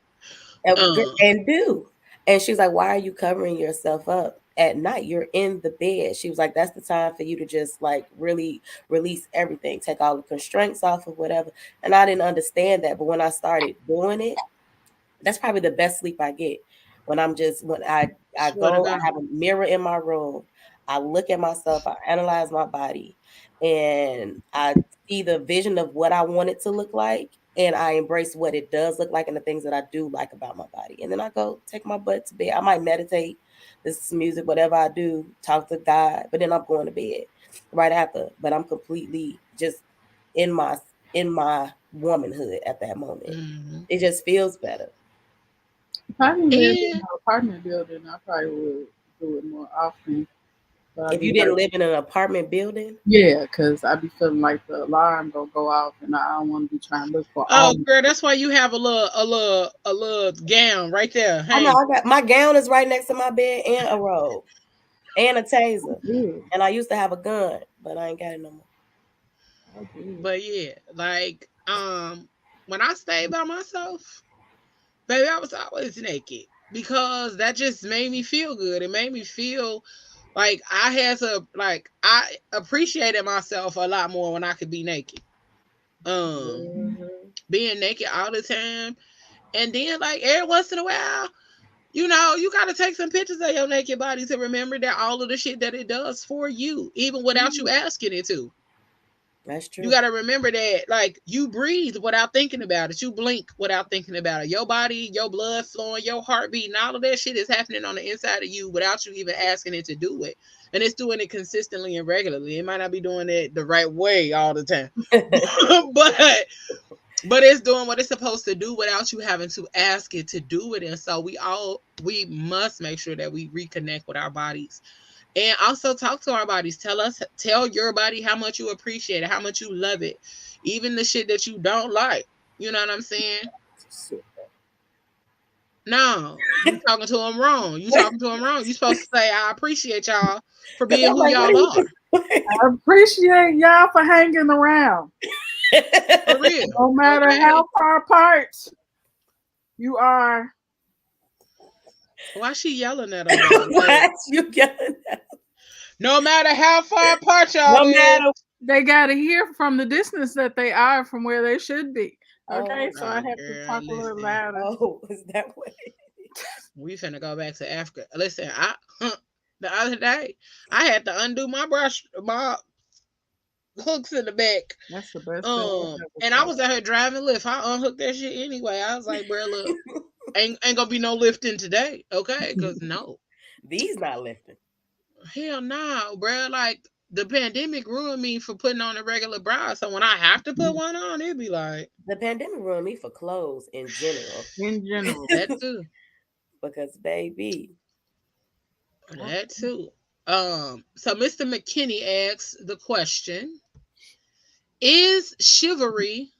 And do. And she's like, why are you covering yourself up at night? You're in the bed. She was like, that's the time for you to just like really release everything, take all the constraints off of whatever. And I didn't understand that. But when I started doing it, that's probably the best sleep I get. When I go, I have a mirror in my room. I look at myself, I analyze my body, and I see the vision of what I want it to look like, and I embrace what it does look like and the things that I do like about my body. And then I go take my butt to bed. I might meditate, listen to music, whatever I do, talk to God, but then I'm going to bed right after. But I'm completely just in my womanhood at that moment. It just feels better. If I didn't live in an apartment building, I probably would do it more often. If you didn't live in an apartment building? Yeah, because I'd be feeling like the alarm gonna go off, and I don't want to be trying to look for. Oh, girl, that's why you have a little gown right there. Hey. I know. I got my gown is right next to my bed, and a robe, and a taser. And I used to have a gun, but I ain't got it no more. But yeah, like when I stayed by myself, baby, I was always naked because that just made me feel good. It made me feel like I appreciated myself a lot more when I could be naked. Um Mhm. Being naked all the time, and then like every once in a while, you got to take some pictures of your naked body to remember that all of the shit that it does for you, even without you asking it to. That's You true. got to remember that, like, you breathe without thinking about it. You blink without thinking about it. Your body, your blood flowing, your heartbeat, and all of that shit is happening on the inside of you without you even asking it to do it. And it's doing it consistently and regularly. It might not be doing it the right way all the time, but it's doing what it's supposed to do without you having to ask it to do it. And so we must make sure that we reconnect with our bodies, and also talk to our bodies. Tell your body how much you appreciate it, how much you love it, even the shit that you don't like. You know what I'm saying? No, you talking to them wrong. You talking to them wrong. You supposed to say, I appreciate y'all for Cause being I'm who like, what are y'all you are. I appreciate y'all for hanging around. For real. No matter Okay. how far apart you are. Why she yelling at them though? Like, Why you yelling at no matter how far apart y'all no is. matter? They got to hear from the distance that they are from where they should be. Okay, Oh, so I Oh, have to girl, talk a little listen. louder. oh, is that what? We finna go back to Africa. Listen, the other day I had to undo my hooks in the back. That's the best thing I ever And I saw. was out here driving Lyft. I unhooked that shit anyway. I was like, bro, look, ain't gonna be no lifting today, okay? Cause no, These not lifting. hell no, bro. Like the pandemic ruined me for putting on a regular bra. So when I have to put one on, it'd be like The pandemic ruined me for clothes in general. In general. that too, Because baby, that too. So Mr. McKinney asks the question: is chivalry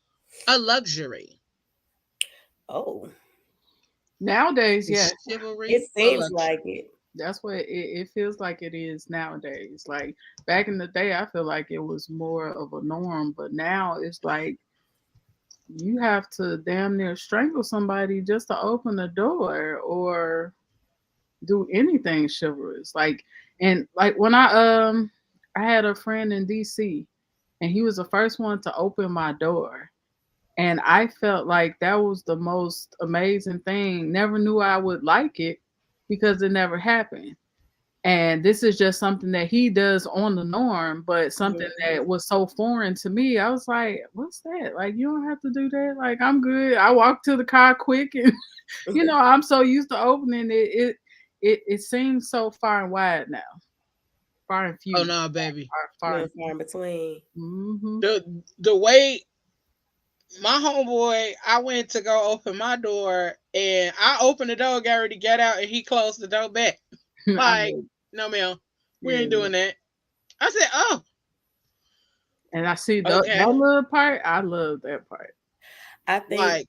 a luxury? oh, Nowadays, Is yes. it chivalry a seems like luxury? it. That's what it feels like it is nowadays. Like back in the day, I feel like it was more of a norm, but now it's like you have to damn near strangle somebody just to open the door or do anything chivalrous. Like and like when I had a friend in DC and he was the first one to open my door. And I felt like that was the most amazing thing. Never knew I would like it because it never happened. And this is just something that he does on the norm, but something Mhm. that was so foreign to me. I was like, what's that? Like, you don't have to do that. Like, I'm good. I walked to the car quick and I'm so used to opening it. It seems so far and wide now. Far and Oh few. no, baby. Few Far and and far in between. mm-hmm. The way my homeboy, I went to go open my door and I opened the door, got ready to get out, and he closed the door back. I Like, know. no ma'am, we ain't Yeah. doing that. I said, oh, And I see okay. that little part. I love that part. I think Like,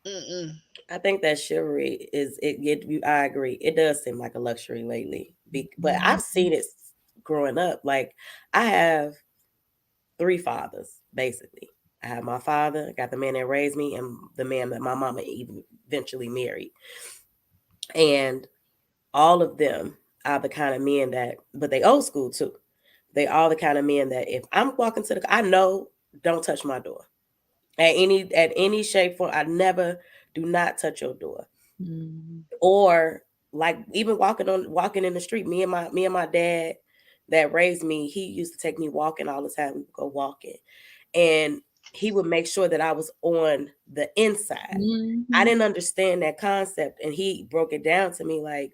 mm-mm. I think that chivalry is I agree. It does seem like a luxury lately. But I've seen it growing up. Like I have three fathers, basically. I have my father, got the man that raised me, and the man that my mama eventually married. And all of them are the kind of men that, but they old school too. They all the kind of men that if I'm walking to I know, don't touch my door at any shape form. I never do not touch your door. Mm-hmm. Or like even walking in the street. Me and my dad that raised me, he used to take me walking all the time. We would go walking, and he would make sure that I was on the inside. I Mm-hmm. didn't understand that concept, and he broke it down to me like,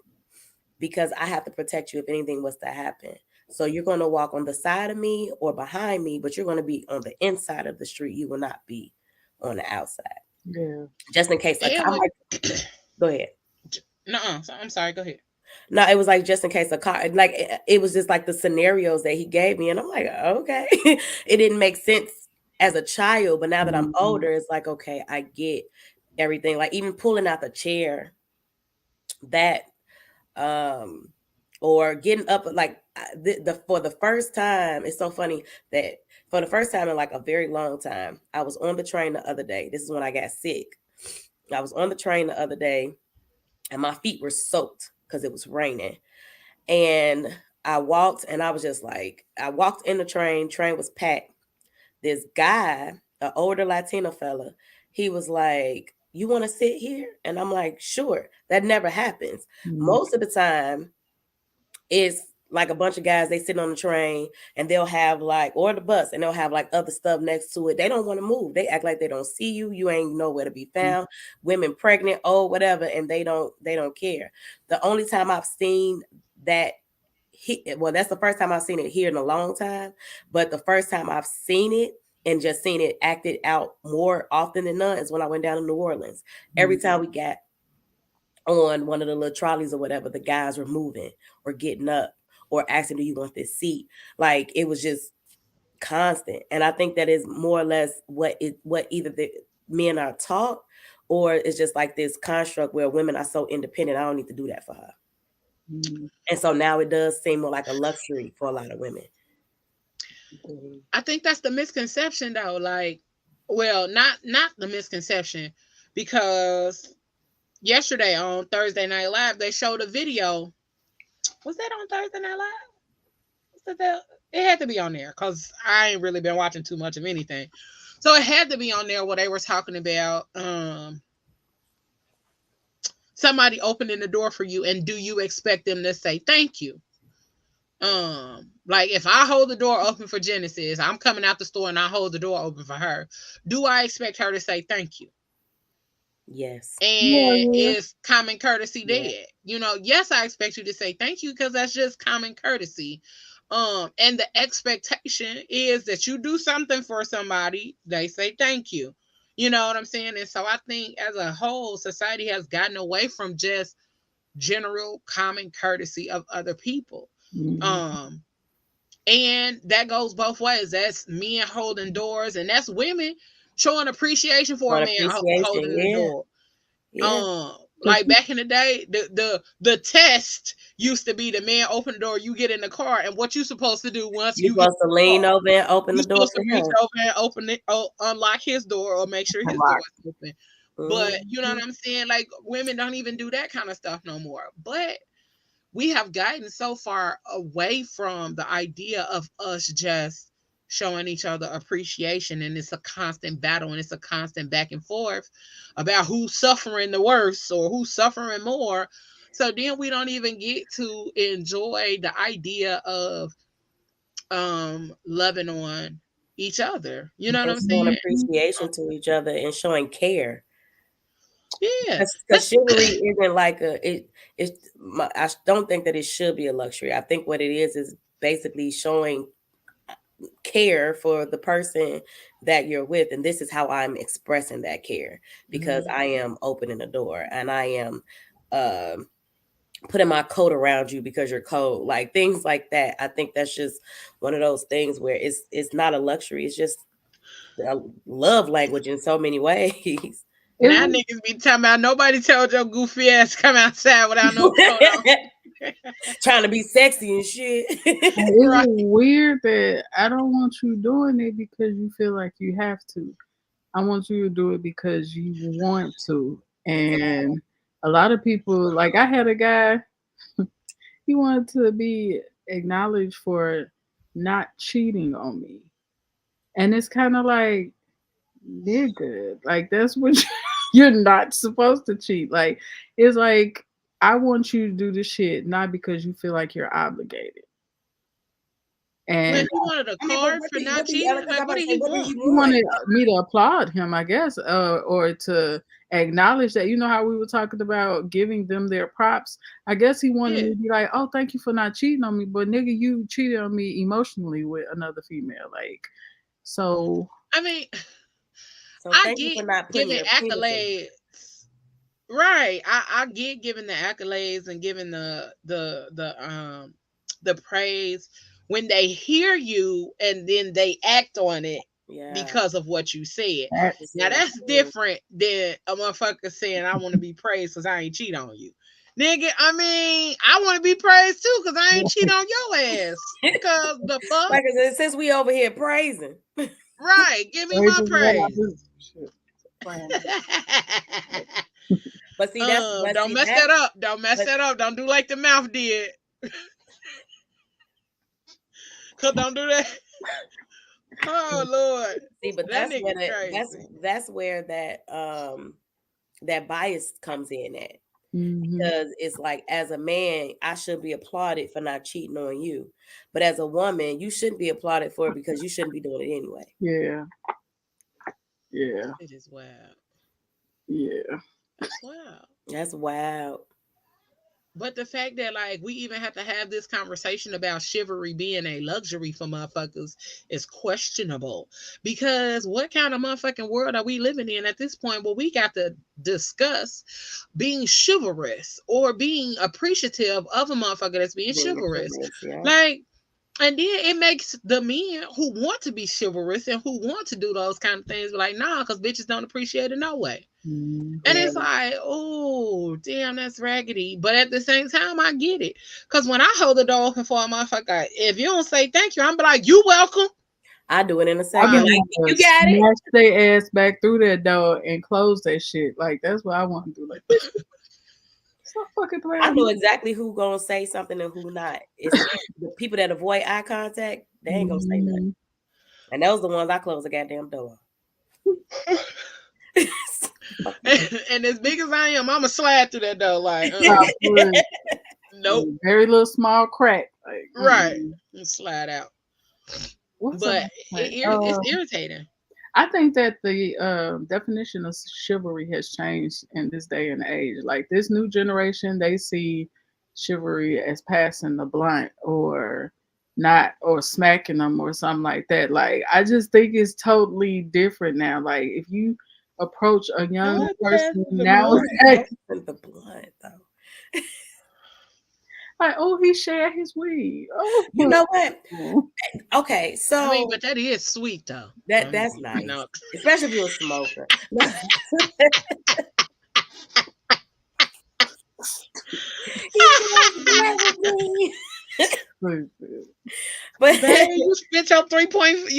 because I have to protect you if anything was to happen. So you're going to walk on the side of me or behind me, but you're going to be on the inside of the street. You will not be on the outside, Yeah. just in case. Like And I'm like, like, go ahead. no, I'm sorry. Go ahead. No, it was like just in case a car, like it was just like the scenarios that he gave me, and I'm like, okay, it didn't make sense as a child, but now that I'm Mm-hmm. older, it's like, okay, I get everything. Like even pulling out the chair, that, um, or getting up, like for the first time, it's so funny that for the first time in like a very long time, I was on the train the other day. This is when I got sick. I was on the train the other day, and my feet were soaked because it was raining. And I walked, and I was just like, I walked in the train. Train was packed. This guy, an older Latino fella, he was like, "You want to sit here?" And I'm like, "Sure." That never happens. Most of the time, it's like a bunch of guys, they sit on the train and they'll have like, or the bus, and they'll have like other stuff next to it. They don't want to move. They act like they don't see you. You ain't nowhere to be found. Women pregnant, old, whatever, and they don't care. The only time I've seen that well, that's the first time I've seen it here in a long time. But the first time I've seen it and just seen it acted out more often than none is when I went down to New Orleans. Every time we got on one of the little trolleys or whatever, the guys were moving or getting up or asking, "Do you want this seat?" Like it was just constant. And I think that is more or less what either the men are taught, or it's just like this construct where women are so independent. I don't need to do that for her. And so now it does seem more like a luxury for a lot of women. I think that's the misconception though. Like, well, not the misconception, because yesterday on Thursday Night Live they showed a video. Was that on Thursday Night Live? Was that it had to be on there because I ain't really been watching too much of anything. So it had to be on there where they were talking about somebody opening the door for you, and do you expect them to say thank you? Like if I hold the door open for Genesis, I'm coming out the store and I hold the door open for her. Do I expect her to say thank you? Yes. And is common courtesy dead? You know, yes, I expect you to say thank you because that's just common courtesy. And the expectation is that you do something for somebody, they say thank you. You know what I'm saying? And so I think as a whole, society has gotten away from just general common courtesy of other people. And that goes both ways. That's men holding doors, and that's women showing appreciation for a man holding the door. Like back in the day, the test used to be the man open the door, you get in the car, and what you supposed to do once you're supposed to lean over and open the door for him. Over and open it, unlock his door, or make sure his door is open. But you know what I'm saying? Like women don't even do that kind of stuff no more. But we have gotten so far away from the idea of us just showing each other appreciation, and it's a constant battle, and it's a constant back and forth about who's suffering the worst or who's suffering more. So then we don't even get to enjoy the idea of loving on each other. You know what I'm saying? Showing appreciation to each other and showing care. Yeah, because chivalry isn't like I don't think that it should be a luxury. I think what it is basically showing care for the person that you're with, and this is how I'm expressing that care, because I am opening the door and I am putting my coat around you because you're cold, like things like that. I think that's just one of those things where it's not a luxury, it's just a love language in so many ways. Now niggas be talking about nobody told your goofy ass come outside without no coat on. Trying to be sexy and shit. It's weird that I don't want you doing it because you feel like you have to. I want you to do it because you want to. And a lot of people, like I had a guy, he wanted to be acknowledged for not cheating on me. And it's kind of like, nigga, like that's what you're not supposed to cheat. Like it's like I want you to do the shit not because you feel like you're obligated. And he wanted a card for not cheating. Like, what did he want? He wanted me to applaud him, I guess, or to acknowledge that. You know how we were talking about giving them their props. I guess he wanted me to be like, "Oh, thank you for not cheating on me," but nigga, you cheated on me emotionally with another female. Like, so. I mean, I get giving accolades. Right. I get giving the accolades and giving the praise when they hear you and then they act on it because of what you said. Now that's different than a motherfucker saying I want to be praised because I ain't cheat on you. Nigga, I mean, I want to be praised too, because I ain't cheat on your ass. Because the fuck? Like I said, since we over here praising. Right. Give me my praise. But see, don't mess that up. Don't mess that up. Don't do like the mouth did. Cause don't do that. Oh Lord. See, but that that's where that bias comes in at. Mm-hmm. Because it's like, as a man, I should be applauded for not cheating on you. But as a woman, you shouldn't be applauded for it because you shouldn't be doing it anyway. Yeah. Yeah. It is wild. Yeah. That's wild. That's wild. But the fact that, like, we even have to have this conversation about chivalry being a luxury for motherfuckers is questionable. Because what kind of motherfucking world are we living in at this point where we got to discuss being chivalrous or being appreciative of a motherfucker that's being chivalrous? Yeah. Like, and then it makes the men who want to be chivalrous and who want to do those kind of things be like, nah, because bitches don't appreciate it no way. Mm-hmm. And it's like, oh, damn, that's raggedy. But at the same time, I get it. Because when I hold the door open for a motherfucker, if you don't say thank you, I'm be like, you welcome. I do it in a second. Like, you got it. Smash their ass back through that door and close that shit. Like, that's what I want to do. Like, stop fucking playing. I know exactly who gonna say something and who not. It's the people that avoid eye contact. They ain't gonna say nothing. And those the ones I close the goddamn door. And as big as I am, I'ma slide through that door. Like, nope. Very little small crack. Like, right. And slide out. But it's irritating. I think that the definition of chivalry has changed in this day and age. Like, this new generation, they see chivalry as passing the blunt or not, or smacking them or something like that. Like, I just think it's totally different now. Like, if you approach a young person now, the blunt though. like, oh, he shared his weed. Oh, you know what? Okay, so I mean, but that is sweet though. That's nice, especially if you're a smoker. But baby, you spit your 3.5 with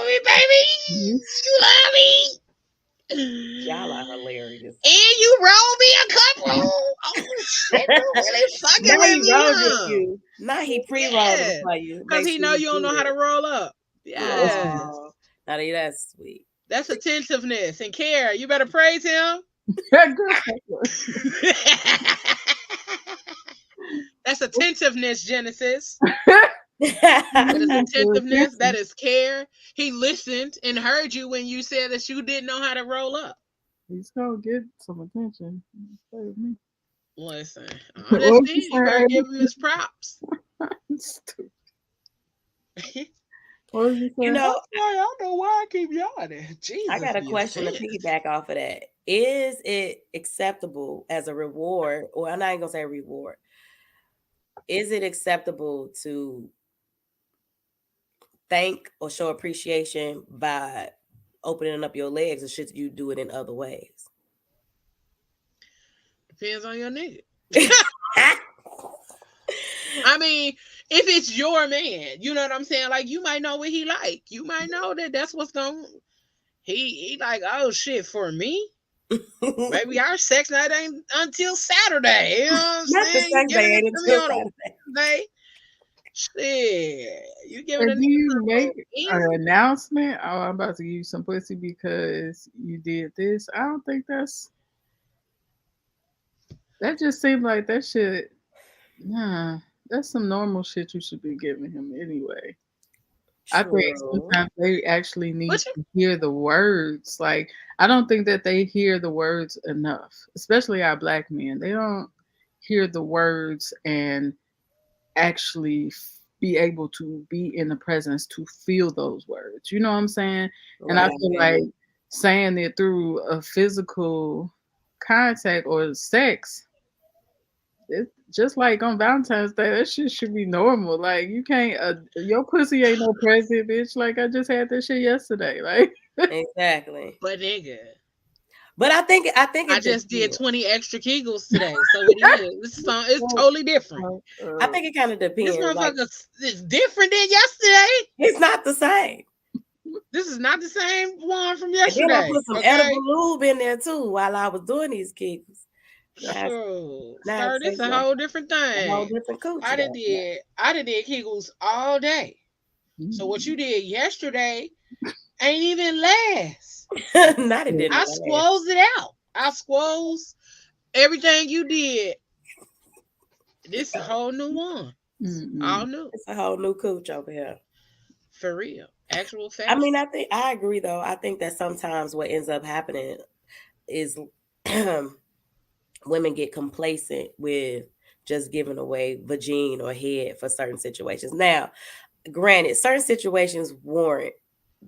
me, baby. You love me. Y'all are hilarious. And you rolled me a couple. Oh shit, you really fucking with me, huh? Now he pre-rolled it for you. Because he know you don't know how to roll up. Yes. Oh, that's sweet. That's attentiveness and care. You better praise him. That's attentiveness, Genesis. That is attentiveness. That is care. He listened and heard you when you said that you didn't know how to roll up. He's gonna get some attention. Listen, honestly, you gotta give him his props. You know, I don't know why I keep yawning. Jesus, I got a question to piggyback off of that. Is it acceptable as a reward, or I'm not even gonna say reward? Is it acceptable to thank or show appreciation by opening up your legs, or should you do it in other ways? Depends on your nigga. I mean, if it's your man, you know what I'm saying? Like, you might know what he like. You might know that that's what's going. He like, oh shit, for me. Maybe our sex night ain't until Saturday. You know what I'm saying? The sex day ain't until Saturday. Shit, you give it a. Do you make an announcement? Oh, I'm about to give you some pussy because you did this. I don't think that just seems like that shit. Nah, that's some normal shit you should be giving him anyway. True. I think sometimes they actually need to hear the words. Like, I don't think that they hear the words enough, especially our Black men. They don't hear the words and actually be able to be in the presence to feel those words. You know what I'm saying? Right. And I feel like saying it through a physical contact or sex, it's just like on Valentine's Day, that shit should be normal. Like, you can't, your pussy ain't no present, bitch. Like, I just had that shit yesterday. Like, exactly. But nigga. But I think I just did 20 extra Kegels today, so it is. It's totally different. I think it kind of This depends. Like, motherfucker is different than yesterday. it's not the same. This is not the same one from And yesterday. then I put some edible lube in there too while I was doing these Kegels. Sir, this is a whole different thing. A whole different coochie. I done did Kegels all day. So what you did yesterday ain't even last. Not it didn't. I squoze it out. I squoze everything you did. This is a whole new one. All new. It's a whole new cooch over here. For real. Actual fact. I mean, I agree though. I think that sometimes what ends up happening is women get complacent with just giving away vagine or head for certain situations. Now, granted, certain situations warrant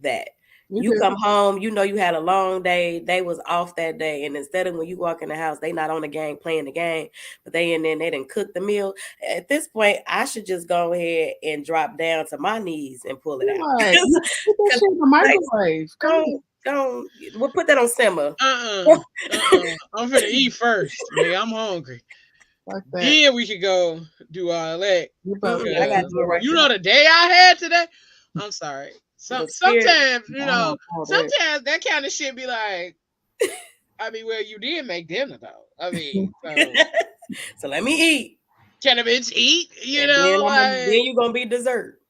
that. You come home, you know you had a long day, they was off that day, and instead of when you walk in the house, they not on the game playing the game, but they in there and they didn't cook the meal. At this point, I should just go ahead and drop down to my knees and pull it out. Right. Put that shit in the microwave. Don't we'll put that on simmer. I'm gonna eat first. Man, I'm hungry. Like that. Then we could go do all that. I gotta do it right. You know the day I had today? I'm sorry. Sometimes, you know, sometimes that kind of shit be like, I mean, well, you did make dinner though. I mean, so let me eat. Can a bitch eat? You know, then you gonna be dessert.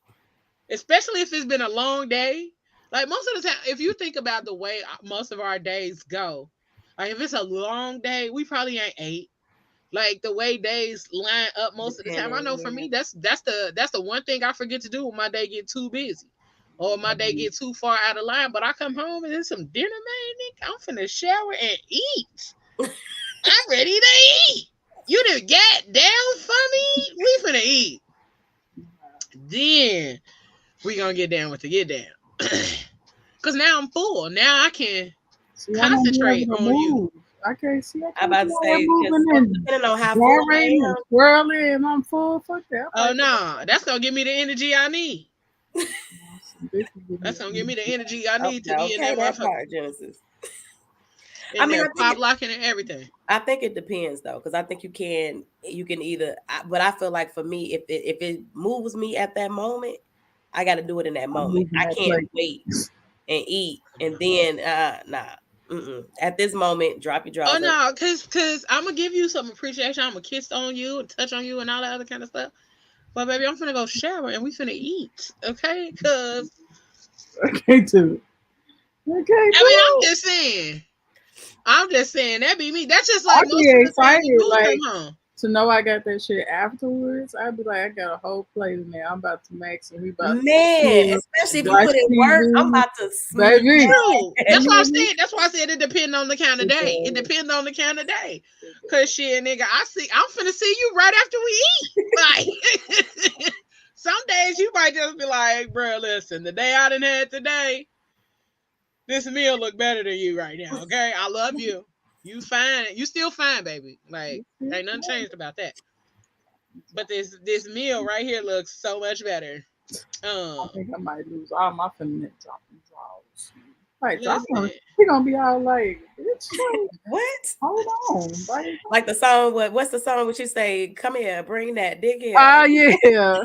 Especially if it's been a long day. Like most of the time, if you think about the way most of our days go, like if it's a long day, we probably ain't ate. Like the way days line up most of the time. I know for me, that's the one thing I forget to do when my day get too busy. Or my day get too far out of line, but I come home and there's some dinner made, nigga. I'm finna shower and eat. I'm ready to eat. You done got down for me? We finna eat. Then we gonna get down with the get down. Cause now I'm full. Now I can concentrate on you. I can't see. I'm about to say, depending on how full I am, swirling, and I'm full. Fuck that. Oh no, that's gonna give me the energy I need. That's gonna give me the energy I need to be in that motherfucker. Genesis. I mean, pop locking and everything. I think it depends though, because I think you can either. But I feel like for me, if it moves me at that moment, I got to do it in that moment. I can't wait and eat and then nah. At this moment, drop your drawers. Oh no, cause I'm gonna give you some appreciation. I'm gonna kiss on you and touch on you and all that other kind of stuff. But baby, I'm finna go shower and we finna eat, okay? Cause I can't do it. I mean, I'm just saying that be me. That's just like I'd be excited, like to know I got that shit afterwards. I'd be like, I got a whole plate in there. I'm about to max and we about to especially if you put in work. I'm about to baby. That's why I said. That's why I said it depends on the kind of day. It depends on the kind of day. Cause shit, nigga, I'm finna see you right after we eat. Like some days you might just be like, bro, listen, the day I done had today, this meal look better than you right now. Okay, I love you. You fine. You still fine, baby. Like ain't nothing changed about that. But this meal right here looks so much better. I think I might lose all my feminine draws. Like he gonna be all like, bitch, what? Hold on, like the song. What's the song? What you say? Come here, bring that, dig here. Yeah.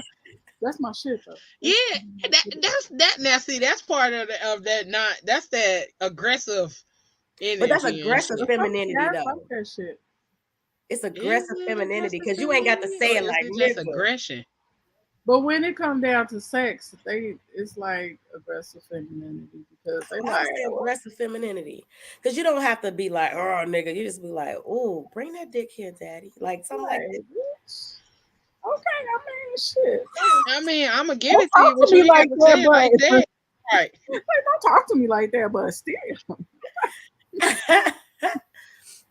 That's my shit though. Yeah, that's that. Now see, that's part of that. Not that's that aggressive. But that's aggressive femininity though. Fuck that shit. It's aggressive femininity because you ain't got to say it like just aggression. But when it comes down to sex, it's like aggressive femininity because they like aggressive femininity because you don't have to be like, oh nigga, you just be like, oh, bring that dick here, daddy, like something like that. Okay, I mean, shit. I mean, I'm gonna give it to you, but you like that. Right? Like, don't talk to me like that, but still.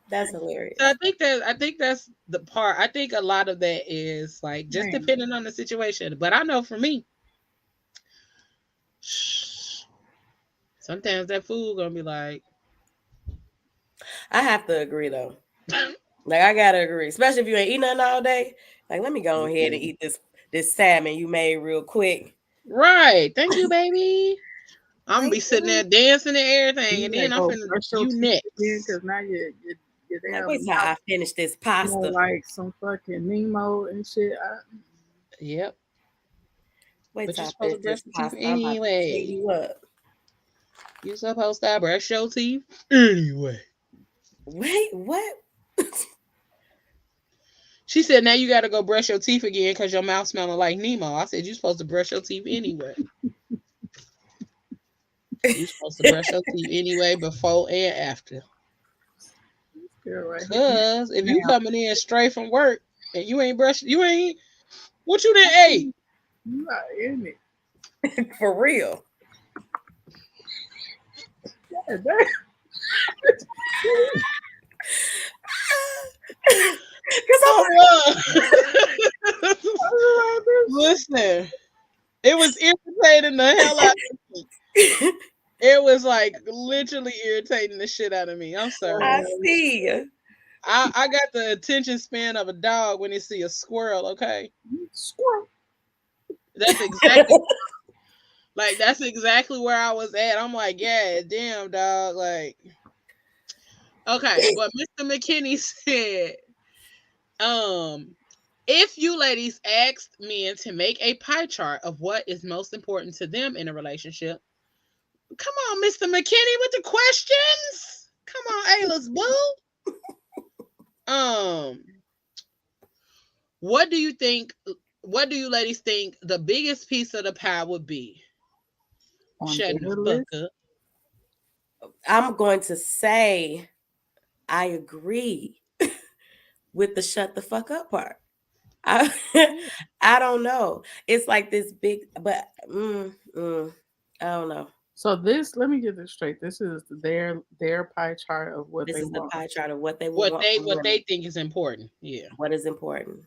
That's hilarious. So I think that's the part. I think a lot of that is like just depending on the situation. But I know for me, sometimes that food gonna be like. I have to agree though. Like I gotta agree, especially if you ain't eating nothing all day. Like let me go ahead and eat this salmon you made real quick. Right. Thank you, baby. I'm gonna be sitting there dancing and everything, and then I'm finna brush your you teeth next. again because now your Like, damn wait till I finish this pasta. like some fucking Nemo and shit. Yep. Wait But till you're I supposed finish to brush this your teeth pasta. I'm about to tear anyway. you up. You're supposed to brush your teeth anyway. Wait, what? She said, now you got to go brush your teeth again because your mouth smelling like Nemo. I said, you're supposed to brush your teeth anyway. You're supposed to brush your teeth anyway, before and after. Because if you coming in straight from work and you ain't brushed, what you done ate? You not in it. For real. Yeah, Listen, it was irritating the hell out of me. It was like literally irritating the shit out of me. I'm sorry. I see. I got the attention span of a dog when he see a squirrel. Okay, squirrel. that's exactly that's exactly where I was at. I'm like, yeah, damn dog. Like, okay, but Mr. McKinney said, if you ladies asked men to make a pie chart of what is most important to them in a relationship, come on, Mr. McKinney, with the questions. Come on, Ayla's boo. What do you think? What do you ladies think the biggest piece of the pie would be? Shut the fuck up. I'm going to say I agree with the shut the fuck up part. I don't know. It's like this big, but I don't know. So this, let me get this straight. This is their pie chart of what This they is want. the pie chart of what they What want. they think is important. Yeah. What is important?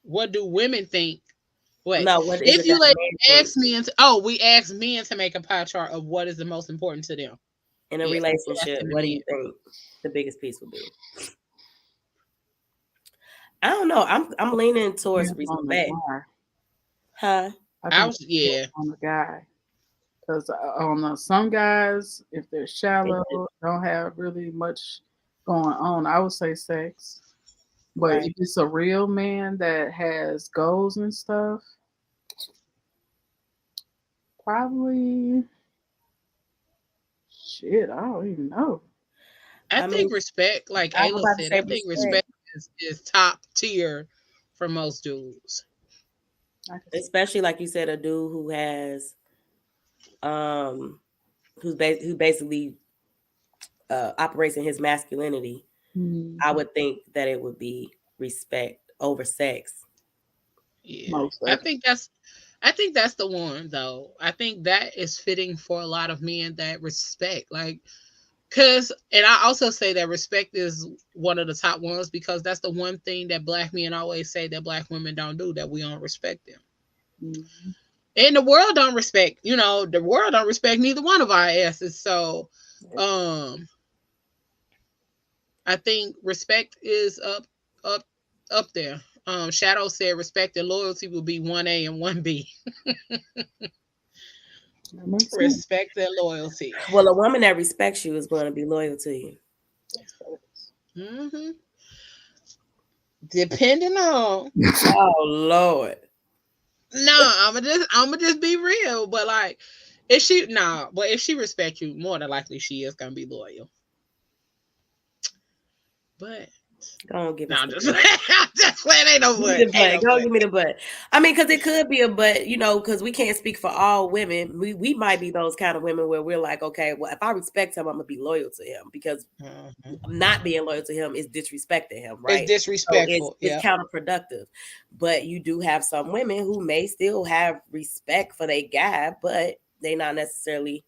What do women think? Wait. No, what is if you like ask men we ask men to make a pie chart of what is the most important to them in a relationship. What do you think the biggest piece would be? I don't know. I'm leaning towards respect. Huh? I was on the guy. Because I don't know, some guys, if they're shallow, don't have really much going on, I would say sex. But if it's a real man that has goals and stuff, probably shit, I don't even know. I think respect, like Ayla said, I think respect is top tier for most dudes. Especially like you said, a dude who has who basically operates in his masculinity. I would think that it would be respect over sex. Yeah. I think that's the one though. I think that is fitting for a lot of men, that respect. Like, and I also say that respect is one of the top ones because that's the one thing that black men always say that black women don't do, that we don't respect them. Mm-hmm. And the world don't respect, the world don't respect neither one of our asses. So I think respect is up there. Shadow said respect and loyalty will be 1A and 1B. Respect and loyalty. Well, a woman that respects you is going to be loyal to you. Mm-hmm. Depending on. Oh Lord. No, I'ma just be real. But like, if she respects you, more than likely she is gonna be loyal. But don't give I'm just playing. Ain't no but. Don't give me the but. I mean, because it could be a but, because we can't speak for all women. We might be those kind of women where we're like, okay, well, if I respect him, I'm gonna be loyal to him, because not being loyal to him is disrespecting him, right? It's disrespectful. So it's counterproductive. But you do have some women who may still have respect for their guy, but they're not necessarily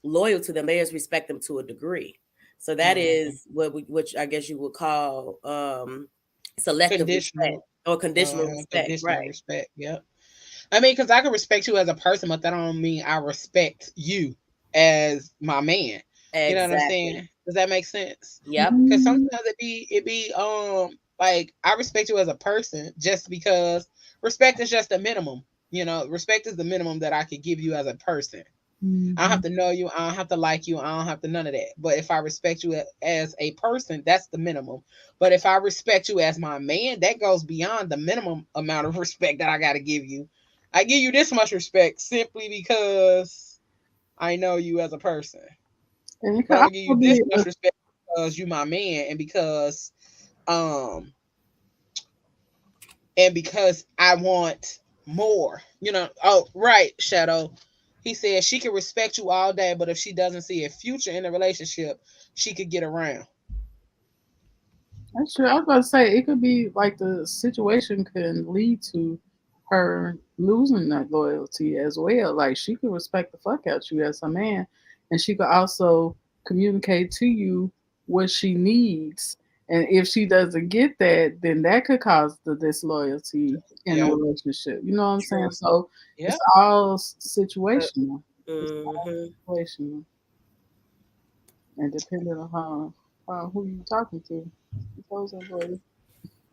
loyal to them. They just respect them to a degree. So that is which I guess you would call selective respect or conditional respect. Conditional respect. Yep. I mean, because I can respect you as a person, but that don't mean I respect you as my man. Exactly. You know what I'm saying? Does that make sense? Yep. Because sometimes it be like, I respect you as a person just because respect is just a minimum. respect is the minimum that I could give you as a person. I don't have to know you. I don't have to like you. I don't have to none of that. But if I respect you as a person, that's the minimum. But if I respect you as my man, that goes beyond the minimum amount of respect that I got to give you. I give you this much respect simply because I know you as a person. And it But could I'm gonna give also you this be much respect because you my man, um and because I want more. Oh, right, Shadow. He said she can respect you all day, but if she doesn't see a future in the relationship, she could get around. That's true. I was about to say it could be like the situation can lead to her losing that loyalty as well. Like she could respect the fuck out you as a man, and she could also communicate to you what she needs. And if she doesn't get that, then that could cause the disloyalty in a Yeah, relationship. You know what I'm saying? true. So it's Yeah, all But, situational. It's all mm-hmm. situational and depending on who you talking to. Those are very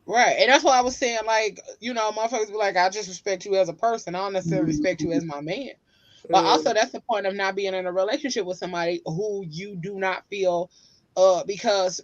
right. And that's why I was saying, like, motherfuckers be like, I just respect you as a person. I don't necessarily respect you as my man. But also, Mm, that's the point of not being in a relationship with somebody who you do not feel, because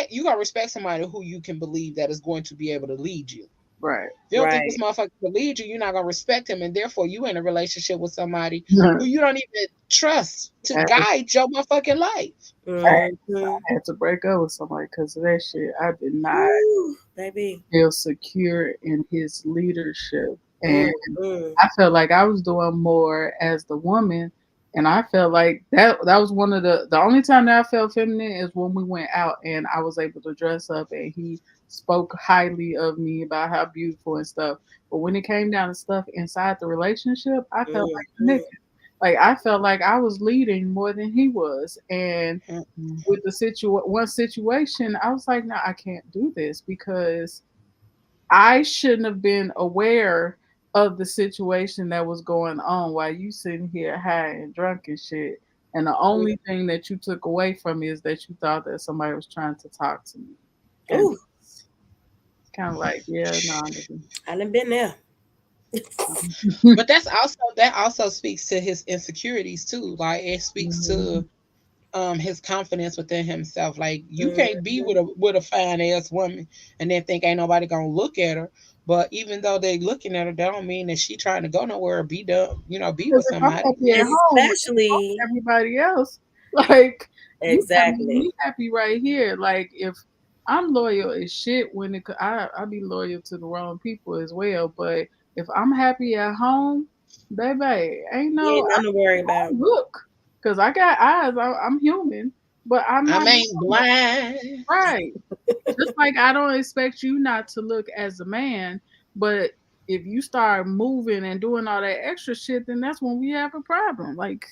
you gotta respect somebody who you can believe that is going to be able to lead you. right. If you don't think this right. motherfucker can lead you, you're not gonna respect him, and therefore you in a relationship with somebody I who you don't even trust to had, guide your motherfucking life. Mm-hmm. I had to break up with somebody because of that shit. I did not Ooh, baby. feel secure in his leadership, and Mm-hmm. I felt like I was doing more as the woman. And I felt like that was one of the only time that I felt feminine is when we went out and I was able to dress up and he spoke highly of me about how beautiful and stuff. But when it came down to stuff inside the relationship, I felt like a Mm-hmm. nigga. Like I felt like I was leading more than he was. And Mm-mm. with the one situation, I was like, no, I can't do this because I shouldn't have been aware of the situation that was going on while you sitting here high and drunk and shit. And the only thing that you took away from me is that you thought that somebody was trying to talk to me. And Ooh, it's kind of like, yeah, no, nigga. I done been there. But that also speaks to his insecurities too. Like it speaks to his confidence within himself. Like you can't be Mm-hmm. with a fine ass woman and then think ain't nobody gonna look at her. But even though they looking at her, that don't mean that she trying to go nowhere or be done, be Because with if I'm somebody. happy at home, Especially, everybody else, like you gotta make exactly. me happy right here. Like if I'm loyal as shit when I be loyal to the wrong people as well. But if I'm happy at home, baby, ain't You no ain't nothing to worry I about. look because I got eyes. I'm human, but I'm I not ain't blind. right. Just like I don't expect you not to look as a man, but if you start moving and doing all that extra shit, then that's when we have a problem. Like,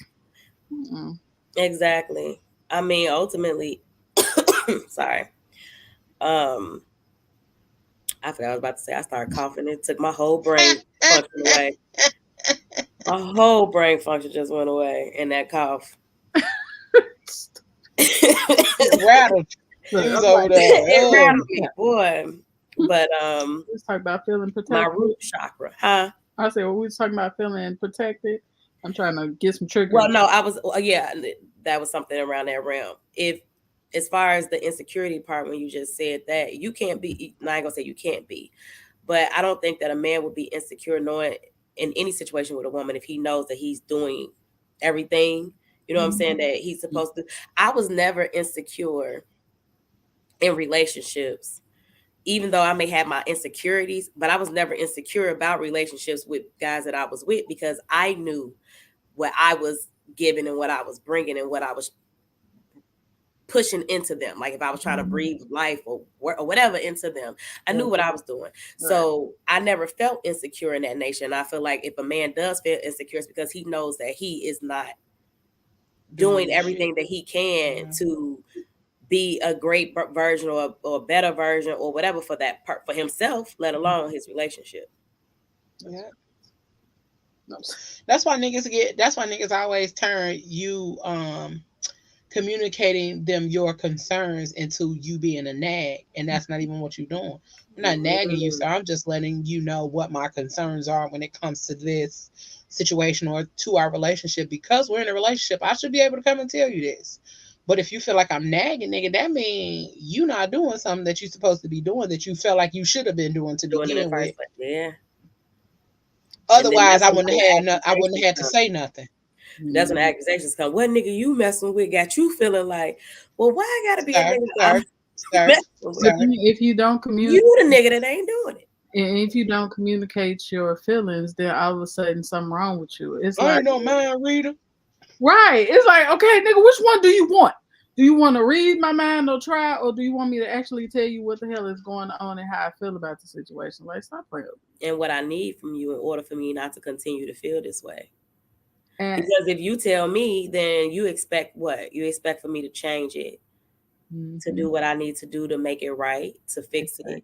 mm-mm. Exactly. I mean, ultimately, sorry. Um, I forgot what I was about to say. I started coughing. It took my whole brain function away. My whole brain function just went away in that cough. It rattled. Look, He was I'm over like, there. It Oh, rattled me, boy. But let's talk about feeling my protected. root chakra, huh? I said, well, we was talking about feeling protected. I'm trying to get some triggers. Well, no, I was. Yeah, that was something around that realm. If, as far as the insecurity part, when you just said that, you can't be. No, I ain't gonna say you can't be, but I don't think that a man would be insecure knowing in any situation with a woman if he knows that he's doing everything. You know what I'm saying? That he's supposed to. I was never insecure in relationships, even though I may have my insecurities, but I was never insecure about relationships with guys that I was with because I knew what I was giving and what I was bringing and what I was pushing into them. Like if I was trying to breathe life or whatever into them, I knew what I was doing. Right. So I never felt insecure in that nature. And I feel like if a man does feel insecure, it's because he knows that he is not doing doing this shit. everything that he can Yeah. to be a great version or a better version or whatever for that part for himself, let alone his relationship. Yeah. That's why niggas always turn you communicating them your concerns into you being a nag, and that's not even what you're doing. I'm not nagging you, sir. I'm just letting you know what my concerns are when it comes to this situation or to our relationship. Because we're in a relationship, I should be able to come and tell you this. But if you feel like I'm nagging, nigga, that means you not doing something that you're supposed to be doing that you felt like you should have been doing to Doing it in the begin with. first place. Yeah. And then Otherwise, that's I when wouldn't those have had I wouldn't accusations have had to come. say nothing. That's when the accusations come. What nigga you messing with got you feeling like, well, why I gotta be a Sir, nigga sir, I'm sir, messing with? But sir. then if you don't communicate, You the nigga that ain't doing it. and if you don't communicate your feelings, then all of a sudden something wrong with you. It's I like, ain't no mind reader. right. It's like, okay, nigga, which one do you want? Do you want to read my mind or try, or do you want me to actually tell you what the hell is going on and how I feel about the situation? Like, stop playing with me. And what I need from you in order for me not to continue to feel this way. And Because if you tell me, then you expect what? You expect for me to change it, to do what I need to do to make it right, to fix it,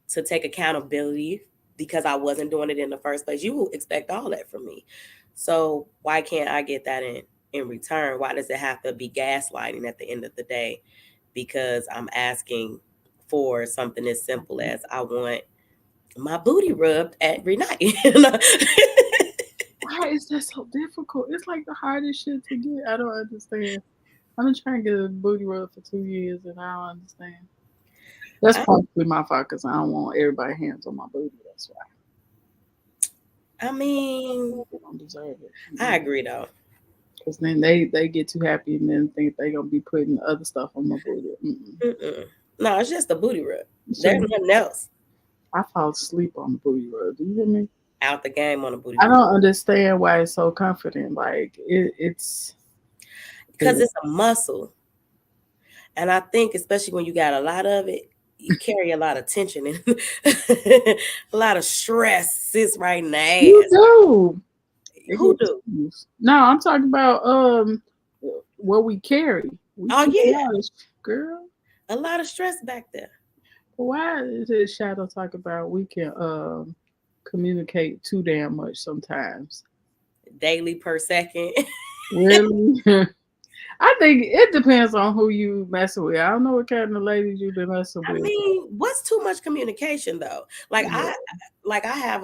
to take accountability because I wasn't doing it in the first place. You will expect all that from me. So why can't I get that in return? Why does it have to be gaslighting at the end of the day? Because I'm asking for something as simple as I want my booty rubbed every night. why is that so difficult? It's like the hardest shit to get. I don't understand. I've been trying to get a booty rub for 2 years and I don't understand. That's probably my fault because I don't want everybody hands on my booty. That's why. I mean, They don't deserve it. I agree though. Because then they get too happy and then think they gonna be putting other stuff on my booty. Mm-mm. No, it's just a booty rub. So There's nothing else. I fall asleep on the booty rub. Do you hear me? Out the game on a booty I rub. don't understand why it's so comforting. Like it's Because it's a muscle. And I think especially when you got a lot of it, you carry a lot of tension and a lot of stress sits right in the ass. you do. Who do? No, I'm talking about what we carry. We Oh carry yeah, a lot of, girl. a lot of stress back there. Why is Shadow talk about we can communicate too damn much sometimes? Daily per second. Really? I think it depends on who you messing with. I don't know what kind of ladies you've been messing I with. mean, what's too much communication though? Like Yeah. I have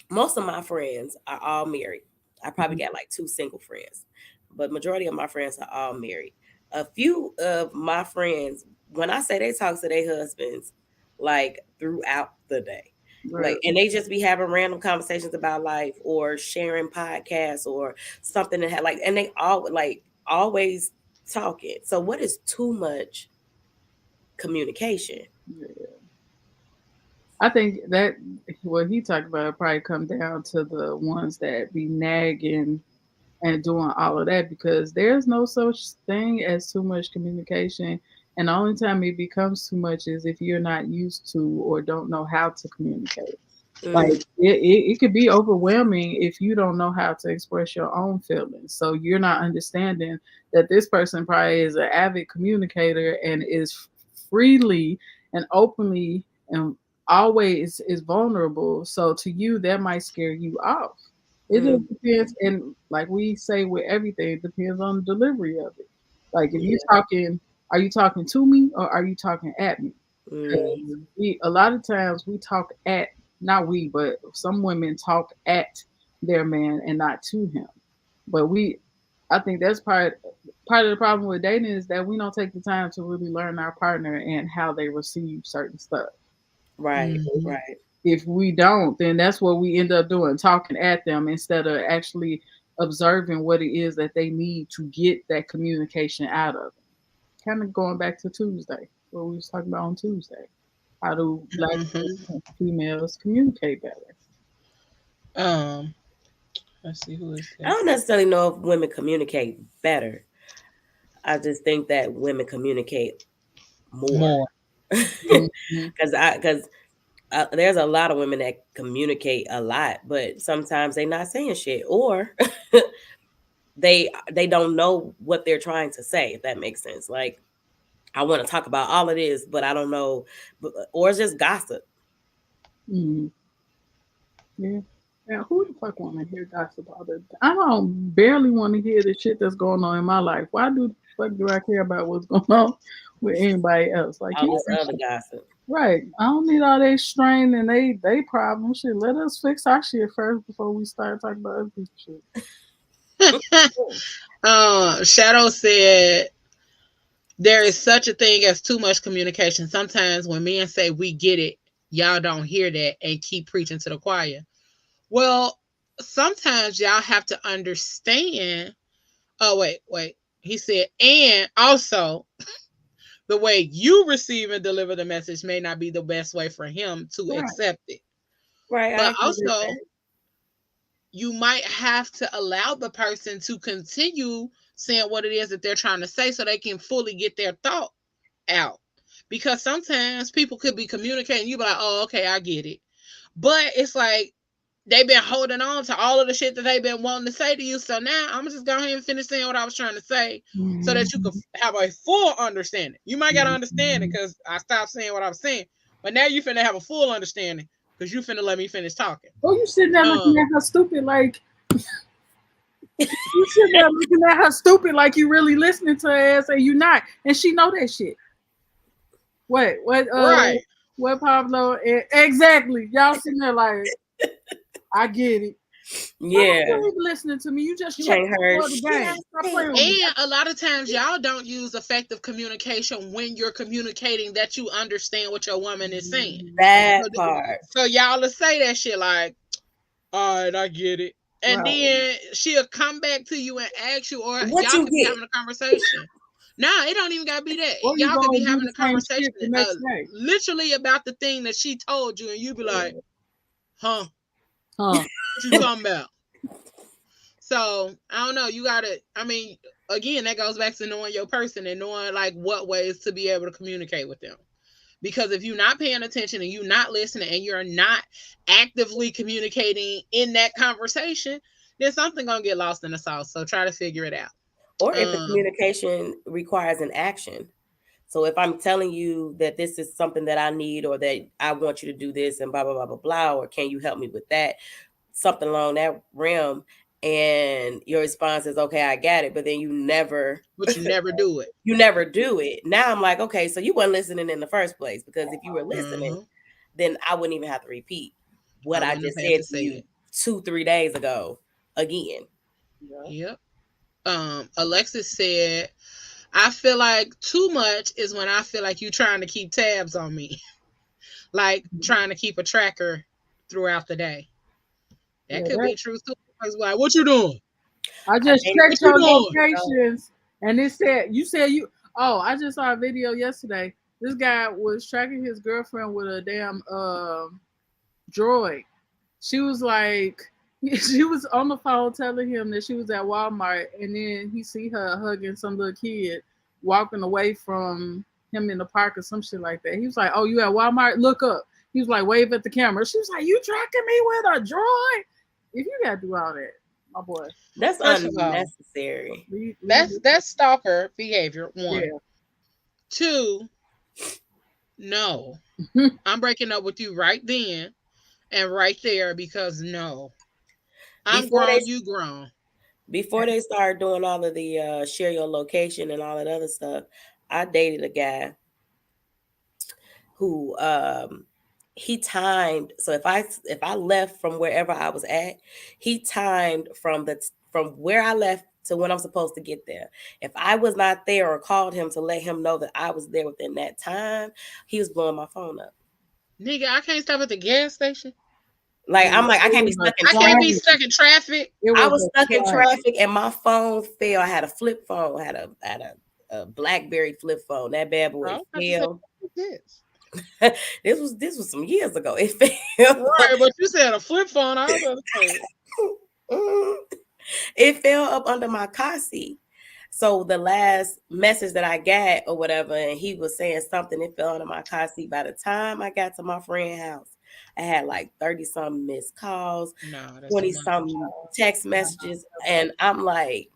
most of my friends are all married. I probably got like 2 single friends, but majority of my friends are all married. A few of my friends, when I say they talk to their husbands, like throughout the day, like, and they just be having random conversations about life or sharing podcasts or something that had like, and they all like always talking. So what is too much communication? Yeah. I think that what he talked about probably come down to the ones that be nagging and doing all of that because there's no such thing as too much communication. And the only time it becomes too much is if you're not used to or don't know how to communicate. Like it could be overwhelming if you don't know how to express your own feelings. So you're not understanding that this person probably is an avid communicator and is freely and openly and always is vulnerable. So to you, that might scare you off. It just depends, and like we say with everything, it depends on the delivery of it. Like if you're talking, are you talking to me or are you talking at me? A lot of times we talk at, not we, but some women talk at their man and not to him. But I think that's part of the problem with dating is that we don't take the time to really learn our partner and how they receive certain stuff. Right, right. If we don't, then that's what we end up doing, talking at them instead of actually observing what it is that they need to get that communication out of them. Kind of going back to Tuesday, what we was talking about on Tuesday. How do black and females communicate better? Let's see who is I don't necessarily know if women communicate better. I just think that women communicate more. Because there's a lot of women that communicate a lot, but sometimes they're not saying shit, or they don't know what they're trying to say. If that makes sense. Like, I want to talk about all of this, but I don't know, or it's just gossip. Yeah. Now, who the fuck want to hear gossip all the time? I don't barely want to hear the shit that's going on in my life. Why do the fuck do I care about what's going on with anybody else? Like, All keep this that other shit gossip. right. I don't need all that strain and they problem shit. Let us fix our shit first before we start talking about other people's shit. Shadow said there is such a thing as too much communication. Sometimes when men say we get it, y'all don't hear that and keep preaching to the choir. Well, sometimes y'all have to understand. Oh, wait. He said, and also the way you receive and deliver the message may not be the best way for him to Right. accept it. Right, I But agree with also, that. you might have to allow the person to continue saying what it is that they're trying to say so they can fully get their thought out. Because sometimes people could be communicating, you be like, oh, okay, I get it. But it's like they've been holding on to all of the shit that they've been wanting to say to you. So now I'm just go ahead and finish saying what I was trying to say so that you could have a full understanding. You might got to understand it because I stopped saying what I was saying. But now you finna have a full understanding because you finna let me finish talking. Oh, you sitting there looking at her stupid like you sitting there looking at her stupid like you really listening to her ass and you not. And she know that shit. Right. What Pablo exactly. Y'all sitting there like I get it. Yeah. You ain't listening to me. You just You trying ain't to heard play the game. shit. Stop playing with me. And a lot of times y'all don't use effective communication when you're communicating that you understand what your woman is saying. That So, part. so y'all will say that shit like, all right, I get it. And Right. then she'll come back to you and ask you, or What y'all you could be get? having a conversation. Nah, it don't even gotta be that. Or you Y'all could gonna be do having the a same conversation shit the next day. literally about the thing that she told you, and you be like, huh? Huh. What you talking about? So I don't know. You gotta. I mean, again, that goes back to knowing your person and knowing like what ways to be able to communicate with them. Because if you're not paying attention and you're not listening and you're not actively communicating in that conversation, then something gonna get lost in the sauce. So try to figure it out. Or if the communication requires an action. So if I'm telling you that this is something that I need or that I want you to do this and blah, blah, blah, blah, blah, or can you help me with that? Something along that realm. And your response is, okay, I got it. But then But you never do it. you never do it. Now I'm like, okay, so you weren't listening in the first place, because if you were listening, then I wouldn't even have to repeat what I just Have said to to say you it. 2-3 days ago again. Yep. Alexis said, I feel like too much is when I feel like you trying to keep tabs on me. Like trying to keep a tracker throughout the day. That Yeah, could be true too. It's like, what you doing? I just What checked you your doing? locations and it said you oh, I just saw a video yesterday. This guy was tracking his girlfriend with a damn droid. She was like she was on the phone telling him that she was at Walmart and then he see her hugging some little kid walking away from him in the park or some shit like that. He was like, oh, you at Walmart? Look up. He was like, wave at the camera. She was like, you tracking me with a droid? If you gotta do all that, my boy. That's First of all, unnecessary. that's stalker behavior. One. Yeah. Two, no. I'm breaking up with you right then and right there because no. I'm Before grown, you grown. they started doing all of the share your location and all that other stuff, I dated a guy who he timed. So if I left from wherever I was at, he timed from where I left to when I'm supposed to get there. If I was not there or called him to let him know that I was there within that time, he was blowing my phone up. Nigga, I can't stop at the gas station. Like, I'm like, I can't be stuck in I can't be traffic. stuck in traffic. I was stuck in traffic and my phone fell. I had a flip phone. I had a BlackBerry flip phone. That bad boy fell. This was some years ago. It fell. Right, but you said a flip phone. I was about to say. It fell up under my car seat. So the last message that I got or whatever, and he was saying something, it fell under my car seat. By the time I got to my friend's house, I had like 30 something missed calls, 20 something text messages, and I'm like,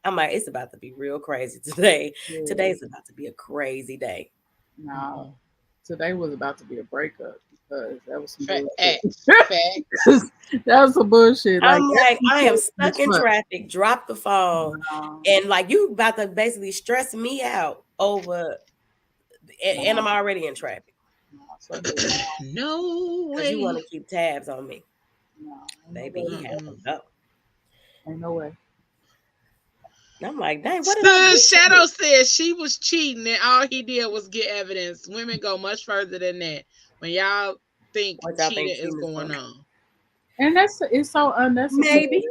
it's about to be real crazy today. Yeah. Today's about to be a crazy day. No, today was about to be a breakup. That was some Facts. bullshit. That was some bullshit. I'm Like, like, I am stuck in traffic. Drop the phone, and like you about to basically stress me out over, and I'm already in traffic. No way. Because you want to keep tabs on me. No, baby, he had to go. Ain't no way. I'm like, dang, what did I do? Shadow said she was cheating and all he did was get evidence. Women go much further than that. When y'all think cheating is going on. And it's so unnecessary. Maybe.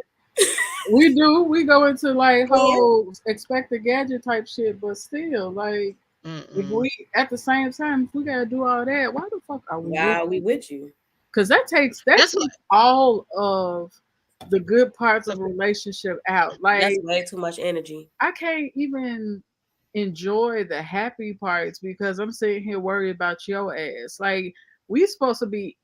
We do. We go into like whole expected gadget type shit, but still, like, if we at the same time, if we gotta do all that, why the fuck are we? Why are we with you? Because that's all of the good parts of a relationship out. Like, that's way too much energy. I can't even enjoy the happy parts because I'm sitting here worried about your ass. Like, we supposed to be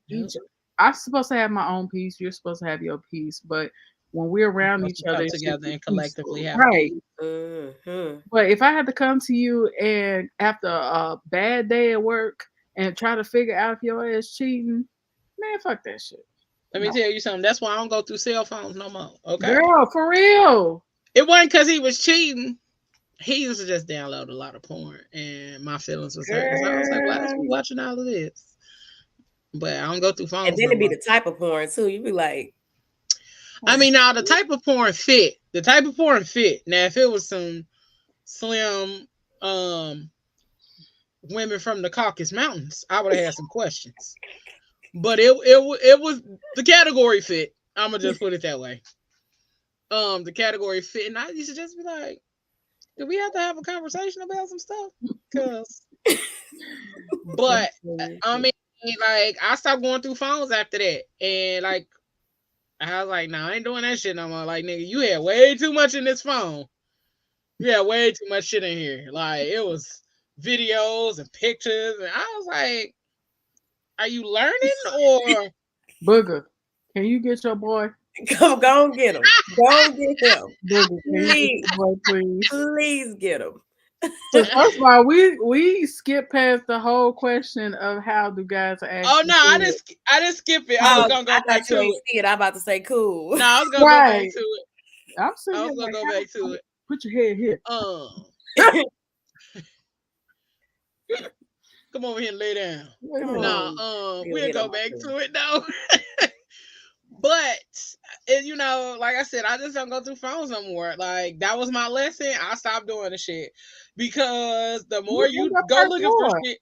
I'm supposed to have my own peace. You're supposed to have your peace, but when we're around each other together and collectively have right. Mm-hmm. But if I had to come to you and after a bad day at work and try to figure out if your ass cheating, man, fuck that shit. Let me tell you something. That's why I don't go through cell phones no more. Okay, girl, for real. It wasn't because he was cheating. He used to just download a lot of porn, and my feelings was hurt. So I was like, "Why is we watching all of this?" But I don't go through phones. And then it'd be the type of porn too. You'd be like, I mean, now the type of porn fit. The type of porn fit. Now, if it was some slim women from the Caucasus Mountains, I would have had some questions. But it was the category fit. I'm gonna just put it that way. The category fit, and I used to just be like, "Do we have to have a conversation about some stuff?" Because, but I mean, like, I stopped going through phones after that, and like, I was like, "Nah, I ain't doing that shit no more." Like, nigga, you had way too much in this phone. You had way too much shit in here. Like, it was videos and pictures, and I was like, "Are you learning or?" Booger, can you get your boy? Go and get him. Go and get him. Booger, please, boy, please. Please get him. So first of all, we skip past the whole question of how do guys act. Oh no, I didn't skip it. I was gonna go back to it. I'm about to say cool. No, I was gonna go back to it. I was gonna go back to it. Put your head here. Come over here and lay down. No, we'll go back to it though. But you know, like I said, I just don't go through phones no more. Like, that was my lesson. I stopped doing the shit because the more you go looking for shit,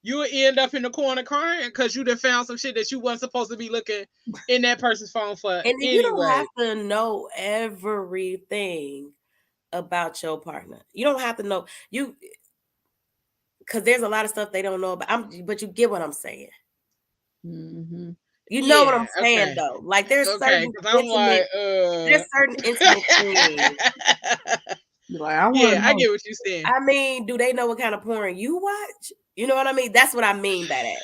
you will end up in the corner crying because you done found some shit that you wasn't supposed to be looking in that person's phone for. And you don't have to know everything about your partner. You don't have to know because there's a lot of stuff they don't know about. But you get what I'm saying. Mm-hmm. You know what I'm saying, though. Like, there's certain intimate, there's certain intimate things. Like, I get what you're saying. I mean, do they know what kind of porn you watch? You know what I mean? That's what I mean by that.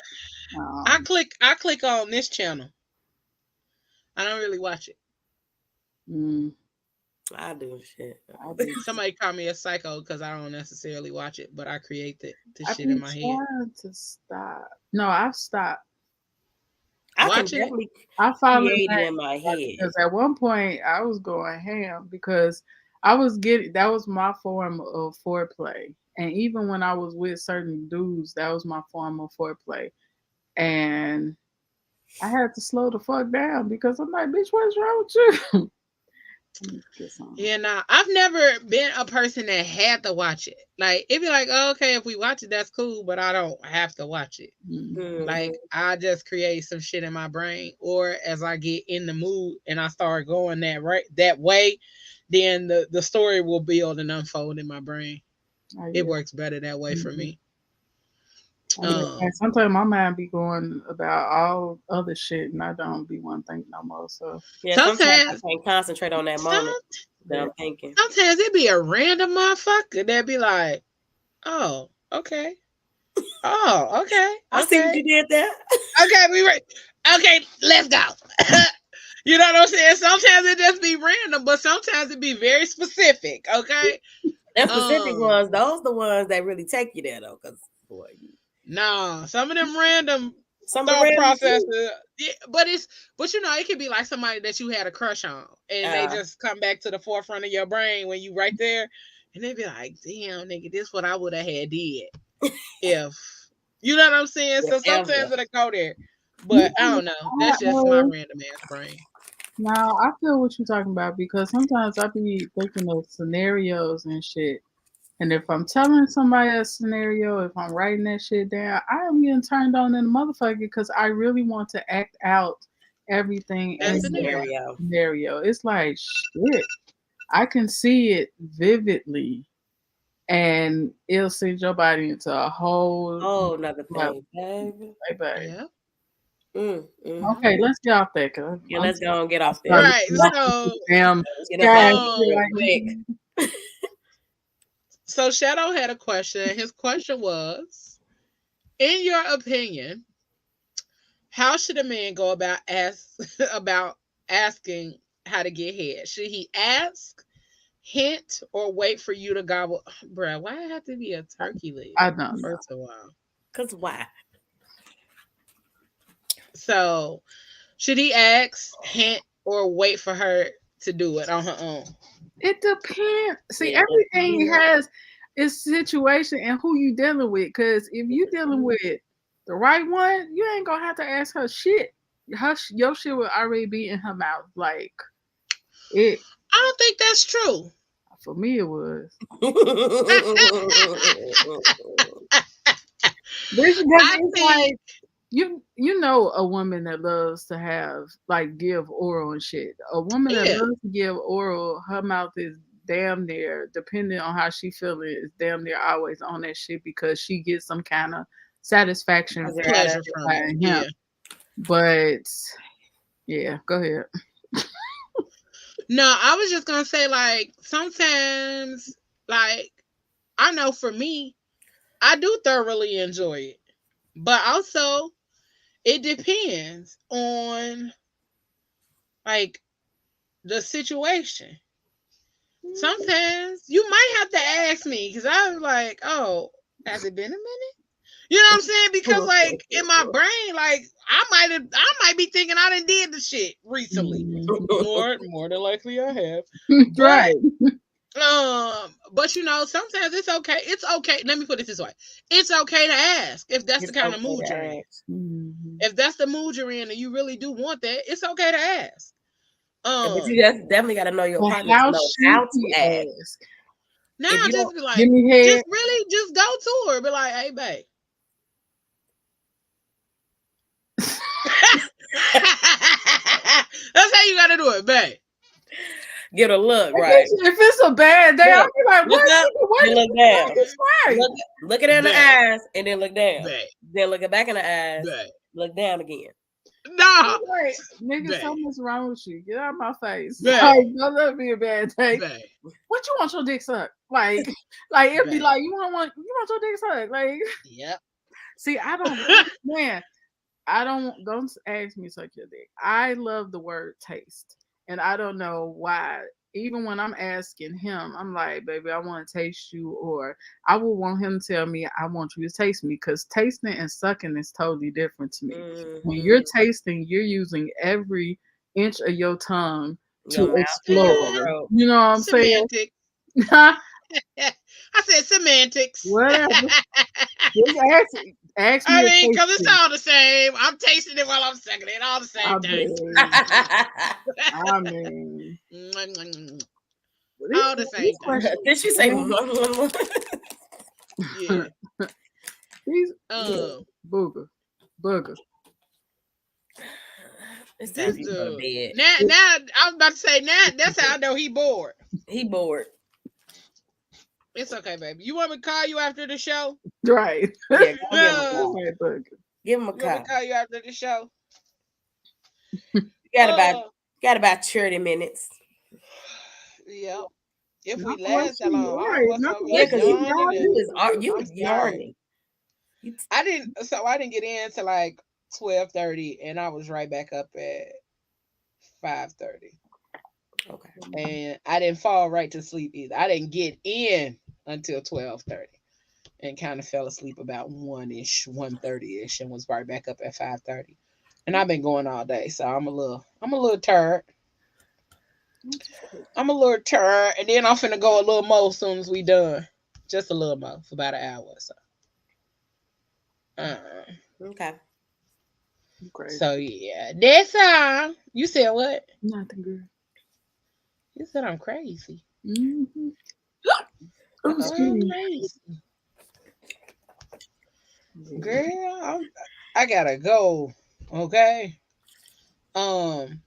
I click on this channel. I don't really watch it. I do shit. Somebody call me a psycho because I don't necessarily watch it, but I create the shit in my head. I'm trying to stop. No, I've stopped. I can definitely create it in my head. Because at one point I was going ham because I was that was my form of foreplay. And even when I was with certain dudes, that was my form of foreplay. And I had to slow the fuck down because I'm like, bitch, what's wrong with you? Yeah, nah, I've never been a person that had to watch it. Like, it'd be like, oh, okay, if we watch it, that's cool, but I don't have to watch it. Mm-hmm. Like, I just create some shit in my brain, or as I get in the mood and I start going that way, then the story will build and unfold in my brain. It works better that way for me. And sometimes my mind be going about all other shit, and I don't be one thing no more. So sometimes I can't concentrate on that moment that I'm thinking. Sometimes it be a random motherfucker that be like, "Oh, okay, oh, okay, I see what you did there. Okay, let's go." You know what I'm saying? Sometimes it just be random, but sometimes it be very specific. Okay, them specific ones, those the ones that really take you there though, because boy. Nah, some of them random thought processes. Yeah, but it could be like somebody that you had a crush on, and they just come back to the forefront of your brain when you right there, and they be like, "Damn, nigga, this what I would have had did if." You know what I'm saying? So sometimes it'll go there, but I don't know. That's just my random ass brain. Now I feel what you're talking about because sometimes I be thinking of scenarios and shit. And if I'm telling somebody a scenario, if I'm writing that shit down, I am getting turned on in the motherfucker because I really want to act out everything in the scenario. It's like shit. I can see it vividly, and it'll send your body into a whole another thing, baby. Yeah. Okay, let's get off that. Yeah, let's go and get off there. Right. So, quick. So Shadow had a question. His question was, in your opinion, how should a man go about asking how to get head? Should he ask, hint, or wait for you to gobble? Bruh, why it have to be a turkey leg? I don't know. First of all. Because why? So, should he ask, hint, or wait for her to do it on her own? It depends. See, everything has its situation and who you dealing with. Because if you dealing with the right one, you ain't gonna have to ask her shit. Your shit will already be in her mouth. Like it. I don't think that's true. For me, it was. It's like you know a woman that loves to have like give oral and shit. A woman that loves to give oral, her mouth is damn near, depending on how she feeling, is damn near always on that shit because she gets some kind of satisfaction pleasure from it. Yeah. But yeah, go ahead. No, I was just gonna say, like, sometimes, like, I know for me, I do thoroughly enjoy it. But also, it depends on, like, the situation. Sometimes you might have to ask me because I was like, oh, has it been a minute? You know what I'm saying? Because, like, in my brain, like, I might be thinking I done did the shit recently. More than likely I have. Right. But you know, sometimes it's okay. It's okay. Let me put it this way. It's okay to ask if that's the kind of mood you're in. If that's the mood you're in and you really do want that, it's okay to ask. But you definitely got to know your partner to know how to ask. Now just be like, just go to her. Be like, hey, babe. That's how you got to do it, babe. Get a look, right? If it's a bad day, I'll be like, look up, look down. Right. Look it in the eyes and then look down. Babe. Then look it back in the eyes. Babe. Look down again. Nah. Right. Nigga, something's wrong with you. Get out of my face. Like, don't let it be a bad day. What you want your dick sucked? Like it'd be like, you want your dick sucked? Like, yep. See, I don't ask me to suck your dick. I love the word taste. And I don't know why. Even when I'm asking him, I'm like, baby, I want to taste you. Or I will want him to tell me, I want you to taste me. Because tasting and sucking is totally different to me. When you're tasting, you're using every inch of your tongue to explore. You know what I'm saying? I said semantics. Whatever. Just ask me. I mean, because it's all the same. I'm tasting it while I'm sucking it. All the same thing. I mean, all the same thing. Did she say yeah. Booger. It's time to go to bed. Now, I was about to say, now that's how I know he bored. He bored. It's okay, baby. You want me to call you after the show? Right. Yeah, give him a call. You want me to call you after the show? You got about 30 minutes. Yeah. If we last that long, you was yarning. I didn't get in till like 12:30, and I was right back up at 5:30. Okay. And I didn't fall right to sleep either. I didn't get in until 12:30. and kind of fell asleep about 1-ish, 1:30-ish, and was right back up at 5:30. And I've been going all day, so I'm a little tired. I'm a little tired, and then I'm finna go a little more as soon as we done. Just a little more for about an hour or so. Okay. Great. So yeah, that's all. You said what? Nothing good. You said I'm crazy. Mm-hmm. Oh, Uh-oh. excuse I'm me. crazy, Yeah. girl. I gotta go. Okay. Um.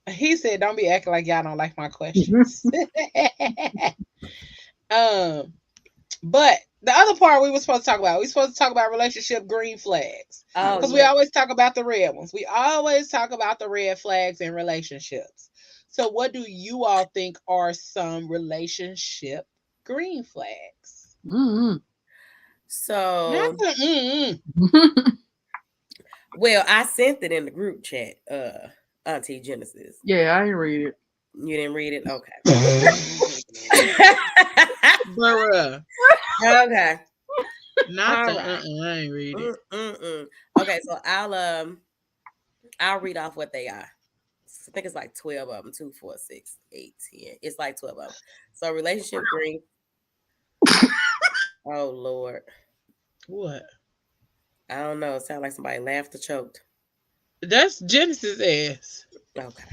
He said, "Don't be acting like y'all don't like my questions." um. But the other part we were supposed to talk about, we supposed to talk about relationship green flags. Oh Because we yeah. always talk about the red ones. We always talk about the red flags in relationships. So what do you all think are some relationship green flags? Mm-hmm. Not So, the well, I sent it in the group chat, Auntie Genesis. Yeah, I ain't read it. You didn't read it? Okay. bruh. Okay. Not All the right. I ain't read it. Okay, so I'll read off what they are. I think it's like 12 of them. 2, 4, 6, 8, 10. It's like 12 of them. So relationship green. Oh Lord. What? I don't know. It sounds like somebody laughed or choked. That's Genesis ass. Okay.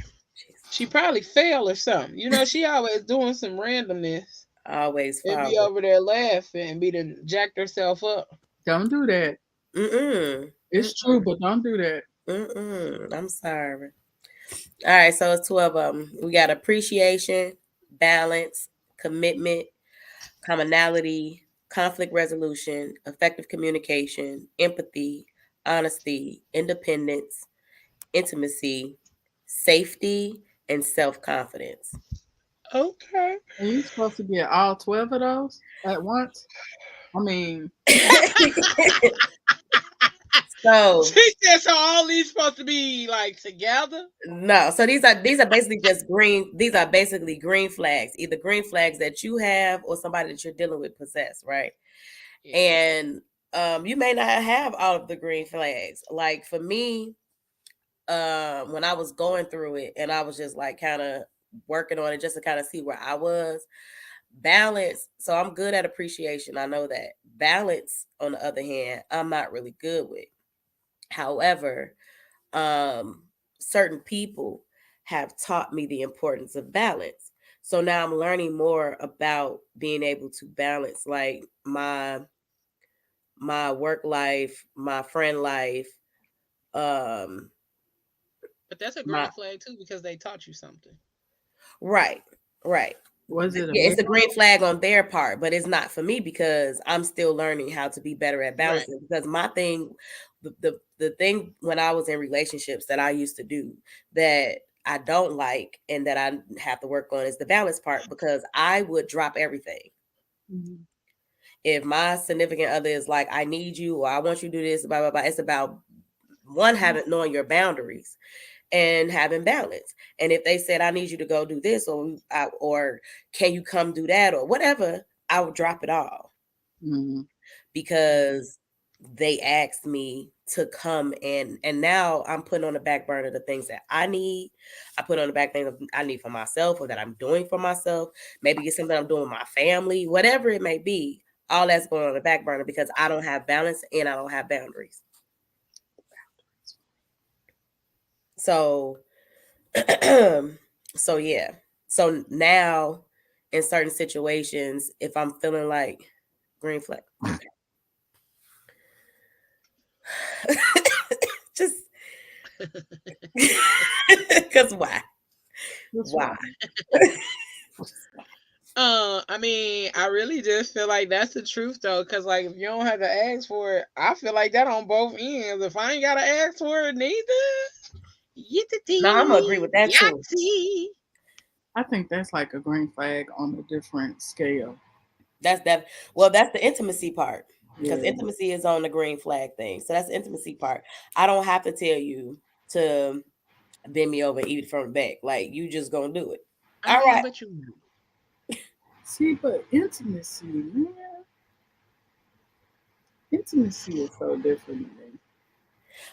She Jesus. probably fell or something. You know, she always doing some randomness Always and be follow. over there laughing and be done jacked herself up. Don't do that. Mm-mm. It's true, but don't do that. I'm sorry. All right, so it's 12 of them. We got appreciation, balance, commitment, commonality, conflict resolution, effective communication, empathy, honesty, independence, intimacy, safety, and self confidence. Okay. And you supposed to get all 12 of those at once? I mean, So She said, so all these supposed to be like together? no, so these are basically just green. These are basically green flags, either green flags that you have or somebody that you're dealing with possess, right? Yeah. And you may not have all of the green flags. Like for me, when I was going through it and I was just like kind of working on it just to kind of see where I was. Balance. So I'm good at appreciation. I know that. Balance, on the other hand, I'm not really good with. However, um, certain people have taught me the importance of balance. So now I'm learning more about being able to balance like my work life, my friend life, um, But that's a my green flag too because they taught you something. right, right. was it a Yeah, big it's a one? green flag on their part, but it's not for me because I'm still learning how to be better at Right. balancing. Because my thing, the thing when I was in relationships that I used to do that I don't like and that I have to work on is the balance part because I would drop everything. Mhm. If my significant other is like, I need you or I want you to do this, blah blah blah. It's about one having knowing your boundaries and having balance. And if they said, I need you to go do this or can you come do that or whatever, I would drop it all Mhm. because they asked me to come and now I'm putting on the back burner the things that I need. I put on the back things I need for myself or that I'm doing for myself. Maybe it's something I'm doing with my family, whatever it may be. All that's going on the back burner because I don't have balance and I don't have boundaries. So so yeah. So now in certain situations, if I'm feeling like green flag, okay. Just because why? That's Why? right. I mean, I really just feel like that's the truth though, because like if you don't have to ask for it, I feel like that on both ends. If I ain't gotta ask for it neither, No, I'm gonna agree yitty with that too. yahtzee. I think that's like a green flag on a different scale. That's that. Well, that's the intimacy part because Yeah. intimacy is on the green flag thing. So that's the intimacy part. I don't have to tell you to bend me over, and eat it from the back. Like you just gonna do it. I All mean, right. but you know. See, but intimacy, man. Intimacy is so different to me.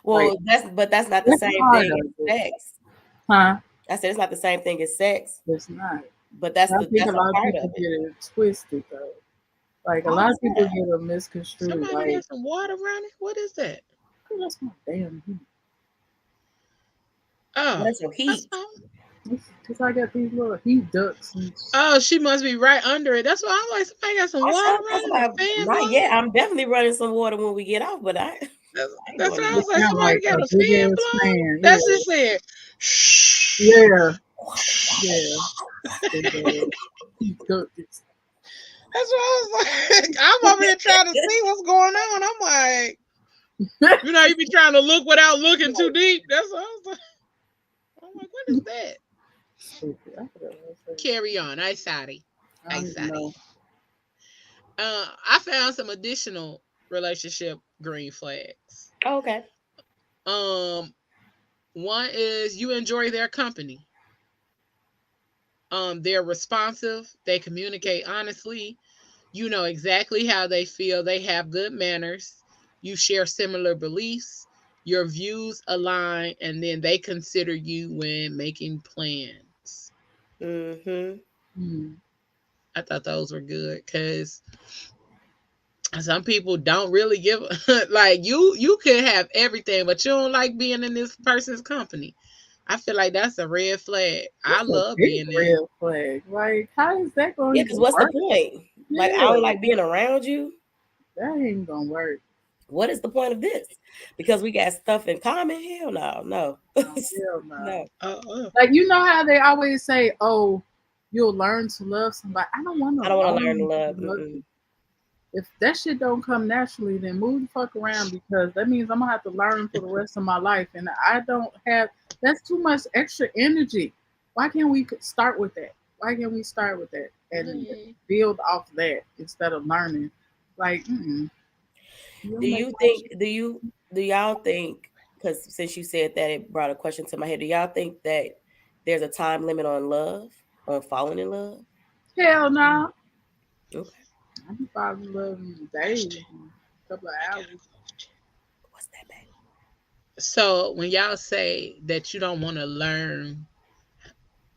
Well, Like that's not the that's same part thing of as it, sex. huh? I said it's not the same thing as sex, It's not. but I think a that's a lot of part people of it. get it twisted though. Like a How lot is of people that? get it misconstrued. Somebody Like, got some water running. What is that? oh, that's my damn heat. Oh, That's your that's heat. all. Because I got these little heat ducts and Oh, she must be right under it. That's why I'm like, somebody got some water That's running, about a fan not yet. blowing. I'm definitely running some water when we get off, but I ain't That's doing what I it. was it like. sound Somebody like got a a big fan ass blowing. fan. That's just it. Shh. Yeah, yeah, big ass heat ducts. That's what I was like. I'm over here trying to see what's going on. I'm like, you be trying to look without looking too deep. That's what I was like. I'm like, what is that? Stupid. I forgot what I was saying. Carry on. I sorry. I I don't even sorry. know. I found some additional relationship green flags. Oh, okay. Um, one is you enjoy their company. They're responsive. They communicate honestly. You know exactly how they feel. They have good manners. You share similar beliefs. Your views align, and then they consider you when making plans. Mm-hmm. Hmm. I thought those were good because some people don't really give like you could have everything, but you don't like being in this person's company. I feel like that's a red flag. I That's a love big being there. red flag. Like, how is that going Yeah, to because even what's the work? point? Like I Yeah, don't like being around you. that ain't gonna work. What is the point of this? Because we got stuff in common? Hell no, no. Oh, hell no. No. Like, you know how they always say, "Oh, you'll learn to love somebody." I don't want to I don't want to learn to learn love. to love Mm-mm. you. If that shit don't come naturally, then move the fuck around because that means I'm gonna have to learn for the rest of my life, and I don't have. That's too much extra energy. Why can't we start with that? Why can't we start with that and Mhm. build off that instead of learning? Like, you Do don't make you my think? shit. Do y'all think? Because since you said that, it brought a question to my head. Do y'all think that there's a time limit on love, on falling in love? Hell no. Okay. I be falling in love in days, Question. a couple of I got hours. a question. What's that, babe? So when y'all say that you don't want to learn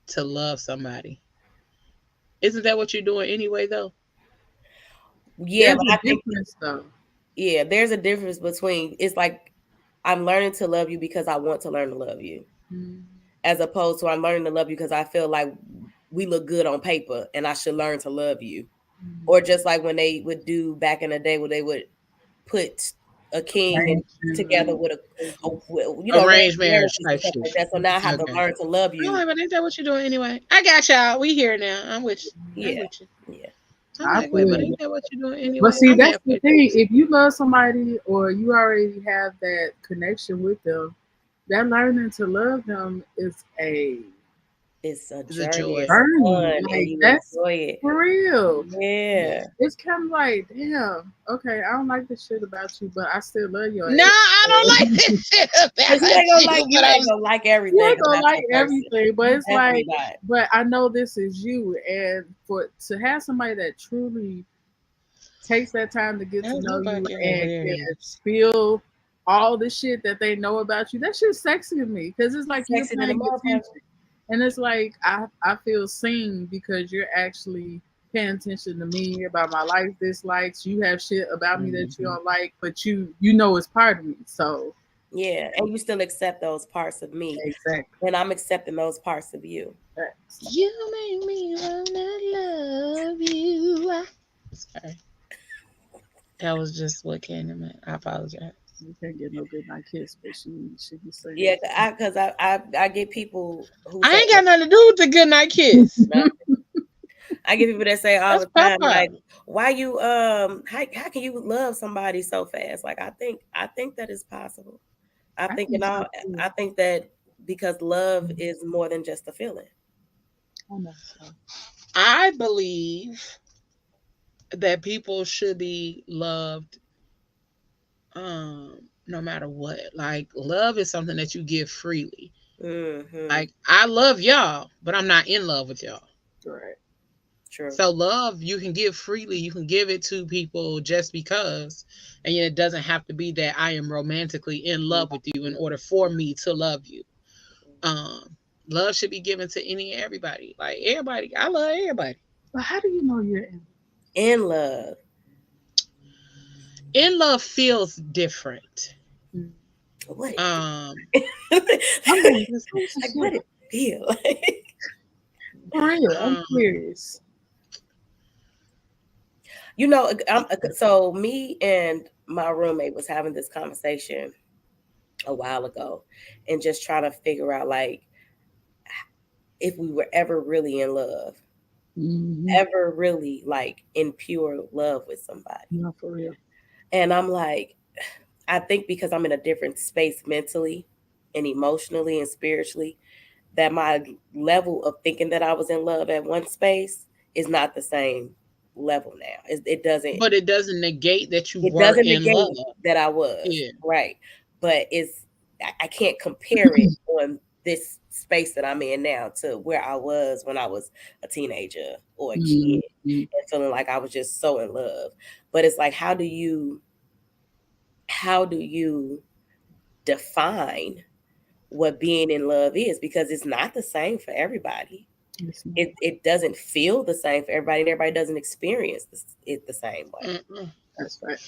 to love somebody, isn't that what you're doing anyway though? Yeah, There's but a I think difference though. there's a difference between it's like I'm learning to love you because I want to learn to love you, Mm, as opposed to I'm learning to love you because I feel like we look good on paper and I should learn to love you. mm. Or just like when they would do back in the day where they would put a king and together Arranging with Arranged arranged marriage marriages and type stuff shit. like that. So now I have to Okay. learn to love All you. right, but ain't that what you're doing anyway? I got y'all. We here now. I'm with you. I'm Yeah, with you. yeah. I'm I like, wait, feel but you. ain't that what you're doing But anyway? see, I'm that's the halfway through thing. this. If you love somebody or you already have that connection with them, that learning to love them is a It's a It's a journey. joy. It's journey. fun, and Like, you that's enjoy it. for real. Yeah. Yeah. It's kind of like, damn, okay, I don't like this shit about you, but I still love your No, ass. I don't like this shit Because about you. you But ain't I'm gonna like You everything ain't gonna about like your person. everything, but You it's definitely like, not. but I know this is you, and for to have somebody that truly takes that time to get to I know know you about your and can hilarious. spill all the shit that they know about you, that shit's sexy to me because it's like you're Sexy than a paying motherfucker. attention, and it's like I feel seen because you're actually paying attention to me about my likes, dislikes. You have shit about me that you Mhm. don't like, but you know it's part of me. So Yeah, and you still accept those parts of me, exactly. and I'm accepting those parts of you. Facts. You make me wanna love you. Sorry, that was just what came to mind. I apologize. You can't get no good night kiss, but she be singing. Yeah, because I get people who I say ain't got nothing to do with the good night kiss. nothing. I get people that say all That's the pop time, up. like, why you how can you love somebody so fast? Like I think that is possible. I I think think so too. I think that because love is more than just a feeling. I know so. I believe that people should be loved no matter what. Like love is something that you give freely. Hmm. Like I love y'all, but I'm not in love with y'all. Right. True. So love, you can give freely. You can give it to people just because. And it doesn't have to be that I am romantically in love with you in order for me to love you. Um, Love should be given to any and everybody. Like everybody, I love everybody. But how do you know you're in? In love. In love feels different. Mm. What? I'm like, this Like, what it feel like? for real. I'm um, curious. You know, so me and my roommate was having this conversation a while ago, and just trying to figure out like if we were ever really in love, ever really like in pure love with somebody. No, for real. And I'm like, I think because I'm in a different space mentally and emotionally and spiritually, that my level of thinking that I was in love at one space is not the same level now. It doesn't. but it doesn't negate that you It were doesn't in love. negate that I was Yeah. right, but I can't compare it on this space that I'm in now to where I was when I was a teenager or a kid and feeling like I was just so in love. But it's like, how do you define what being in love is? Because it's not the same for everybody. It doesn't feel the same for everybody, and everybody doesn't experience it the same way. That's right.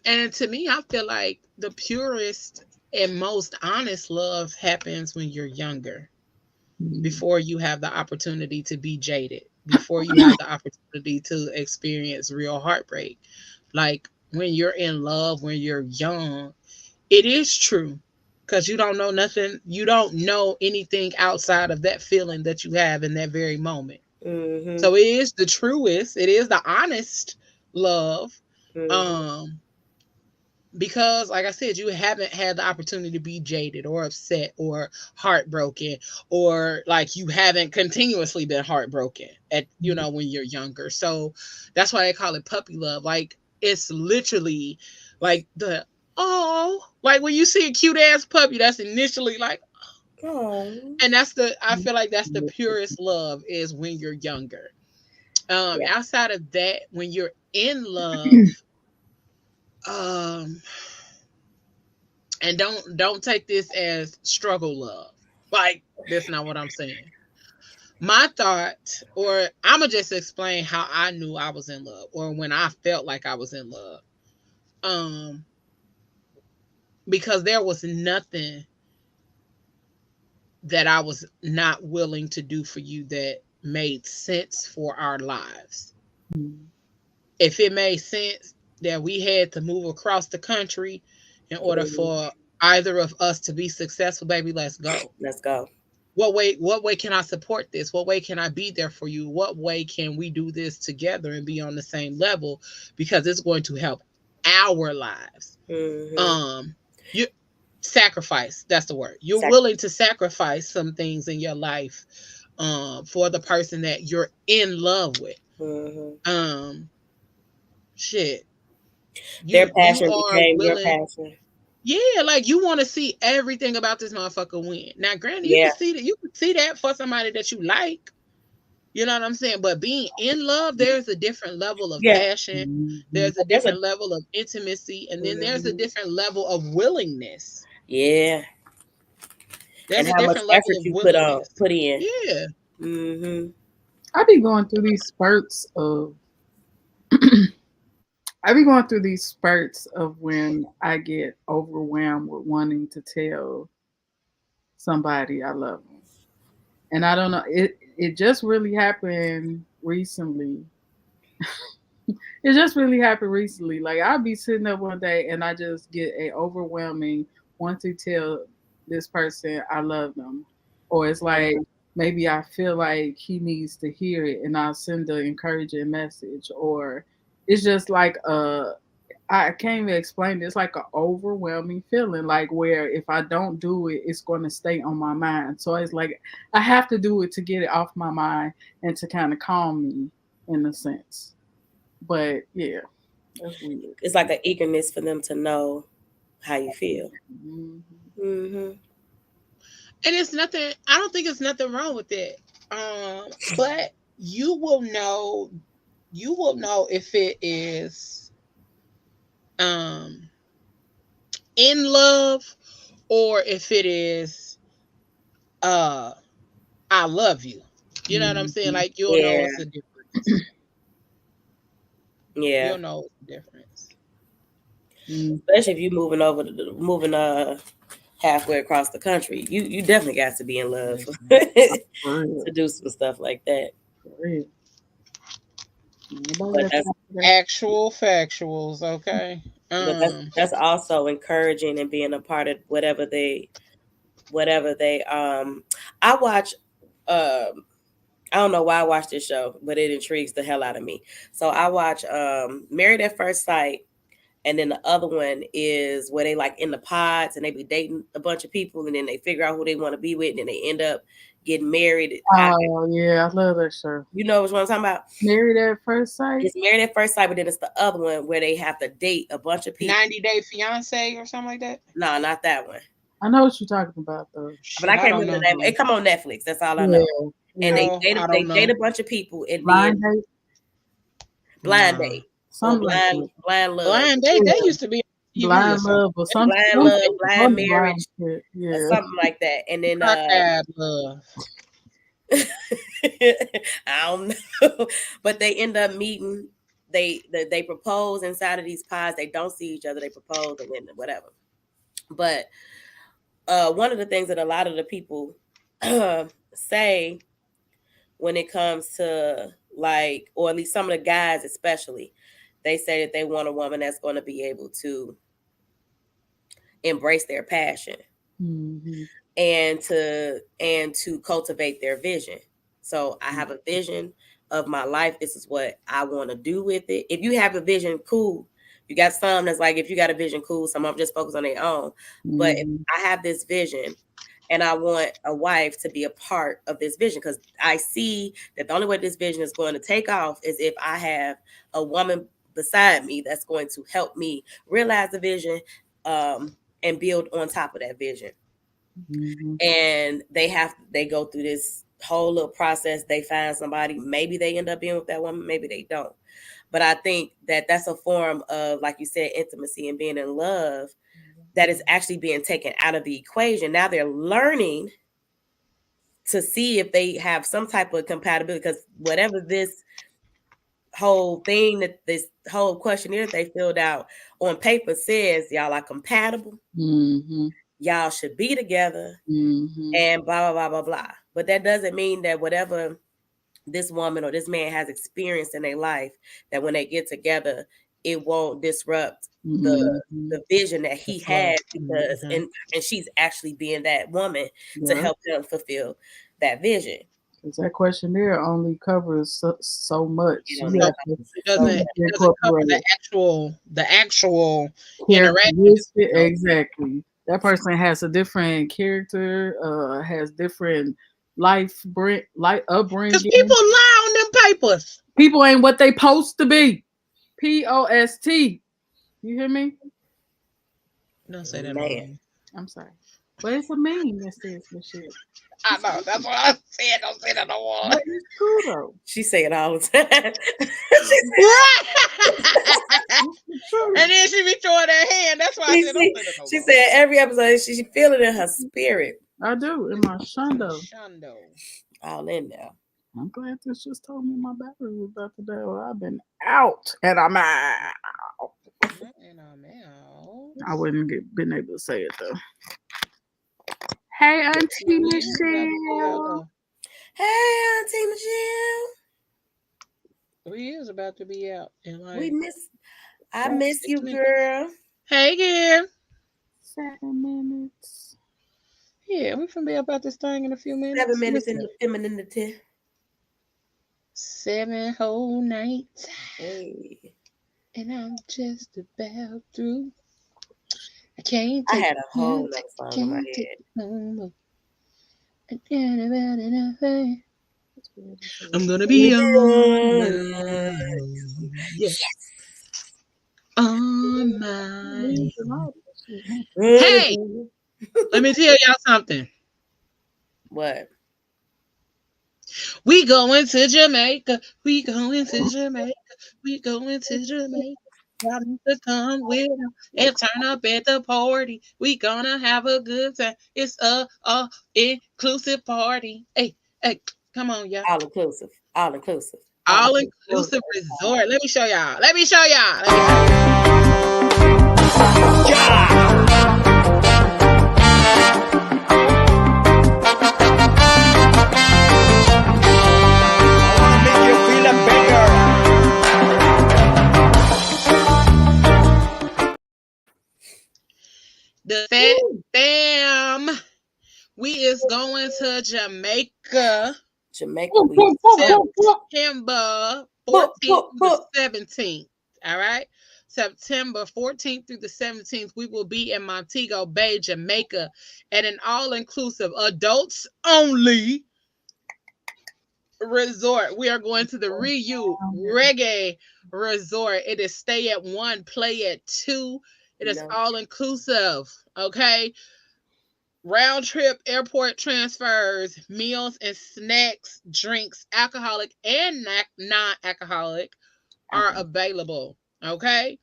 And to me, I feel like the purest and most honest love happens when you're younger, before you have the opportunity to be jaded, before you have the opportunity to experience real heartbreak. Like when you're in love, when you're young, it is true because you don't know nothing, you don't know anything outside of that feeling that you have in that very moment. Mm-hmm. So it is the truest, it is the honest love. Mm-hmm. Because like I said, you haven't had the opportunity to be jaded or upset or heartbroken, or like you haven't continuously been heartbroken at when you're younger. So that's why they call it puppy love. Like it's literally like like when you see a cute ass puppy, that's initially like, Oh. and I feel like that's the purest love, is when you're younger. Yeah. Outside of that, when you're in love, and don't take this as struggle love. Like that's not what I'm saying. My thought, or I'm gonna just explain how I knew I was in love, or when I felt like I was in love. Because there was nothing that I was not willing to do for you that made sense for our lives. If it made sense that we had to move across the country in order for either of us to be successful, baby, let's go. Let's go. What way can I support this? What way can I be there for you? What way can we do this together and be on the same level? Because it's going to help our lives. You sacrifice, that's the word. You're willing to sacrifice some things in your life for the person that you're in love with. Shit. Their passion you are became your willing. passion. Yeah, like you want to see everything about this motherfucker win. Now, granted, you can see that for somebody that you like. You know what I'm saying? But being in love, there's a different level of passion. There's a different level of intimacy, and then there's a different level of willingness. Yeah. There's and a how much different level effort of you willingness. put in. Yeah. I be going through these spurts of when I get overwhelmed with wanting to tell somebody I love them. And I don't know, it just really happened recently. It just really happened recently. Like I'll be sitting up one day and I just get a overwhelming want to tell this person I love them. Or it's like maybe I feel like he needs to hear it and I'll send an encouraging message. Or it's just like I can't even explain it. It's like an overwhelming feeling, like where if I don't do it, it's going to stay on my mind. So it's like I have to do it to get it off my mind and to kind of calm me in a sense. But yeah, that's weird. It's like an eagerness for them to know how you feel. And it's nothing. I don't think it's nothing wrong with it. But you will know if it is um in love or if it is uh I love you. You know what I'm saying? Mhm. Like you'll know Yeah, it's a difference. yeah. You'll know it's a difference. Mhm. Especially if you moving halfway across the country, you definitely got to be in love For to real. do some stuff like that. For real. Nobody But got that's time for that. Actual factuals, okay? but that's that's also encouraging and being a part of whatever they. I watch I don't know why I watch this show, but it intrigues the hell out of me. So I watch Married at First Sight, and then the other one is where they like in the pods and they be dating a bunch of people, and then they figure out who they want to be with, and then they end up getting married. Oh yeah, I love that show. You know which one I'm talking about? Married at First Sight. It's Married at First Sight, but then it's the other one where they have to date a bunch of people. 90-Day Fiance or something like that. No, not that one. I know what you're talking about though. But Shit, I I can't don't remember know. the name. It come on Netflix. That's all I Yeah, know. And yeah. Oh, I they don't date know. a bunch of people and Blind then date, blind Nah. date or something like that. blind love, Blind Date, that Yeah, used to be on TV or blind something. love or something. blind love, Something blind on the blind marriage, shit. or Yeah. something like that. And then Cockeyed Love. I don't know, but they end up meeting. They propose inside of these pods. They don't see each other. They propose and then whatever. But one of the things that a lot of the people say when it comes to like, or at least some of the guys especially, they say that they want a woman that's going to be able to embrace their passion Mm-hmm. and to cultivate their vision. So I have a vision of my life. This is what I want to do with it. If you have a vision, cool. You got some that's like, if you got a vision, cool. Some of them just focus on their own. But if Mm-hmm. I have this vision and I want a wife to be a part of this vision, because I see that the only way this vision is going to take off is if I have a woman beside me that's going to help me realize the vision, and build on top of that vision. Mm-hmm. And they go through this whole little process. They find somebody, maybe they end up being with that woman, maybe they don't. But I think that that's a form of, like you said, intimacy and being in love that is actually being taken out of the equation. Now they're learning to see if they have some type of compatibility, because whatever this whole thing, that this whole questionnaire that they filled out on paper says, y'all are compatible, Mm-hmm. y'all should be together, Mm-hmm. and blah blah blah blah blah. But that doesn't mean that whatever this woman or this man has experienced in their life, that when they get together, it won't disrupt the Mm-hmm. the vision that he Flow. had, because Mhm. and she's actually being that woman to Yeah. help him fulfill that vision. Because that questionnaire only covers so much. You You don't know. have to It So doesn't cover incorporate the actual interaction. characteristic. Exactly. That person has a different character, has different life Because upbringing. people lie on them papers. People ain't what they supposed to be. POST. You hear me? Don't say that on man. me. I'm sorry. But it's a meme that says this shit. I know. That's what I said. Don't say that no more. But it's true though. She say it all the time. It's true. And then she be throwing her hand. That's why I said don't say that no She more. said every episode she feel it in her spirit. I do in my shundo. Shundo. All in there. I'm glad this just told me my battery was about to die. Well, I've been out and I'm out. And I'm out. I wouldn't been able to say it though. Hey, Auntie Michelle. Hey, Auntie Michelle. We is about to be out. And like, I miss you, girl. hey, again. 7 minutes. Yeah, we finna be about this thing in a few minutes. 7 minutes in Listen. the femininity. 7 whole nights. Hey. And I'm just about through. I can't I take had a whole it. nother song in my Can't head. take it no more. I can't about anything. I'm gonna be on. Yes. On my. Hey! Let me tell y'all something. What? We going to Jamaica. We going to Jamaica. We going to Jamaica. Y'all need to come with us and turn up at the party. We gonna have a good time. It's a inclusive party. Hey, hey, come on, y'all. All inclusive. All inclusive. All All inclusive. inclusive resort. Let me show y'all. Let me show y'all. Let me show y'all. Make you feel better. The fat fam. We is going to Jamaica Jamaica. September 14th through the 17th. All right. September 14th through the 17th, we will be in Montego Bay, Jamaica, at an all-inclusive, adults only resort. We are going to the Ryu Reggae Resort. It is stay at 1, play at 2. It is all-inclusive. Okay. Round trip airport transfers, meals and snacks, drinks, alcoholic and non alcoholic are available. Okay.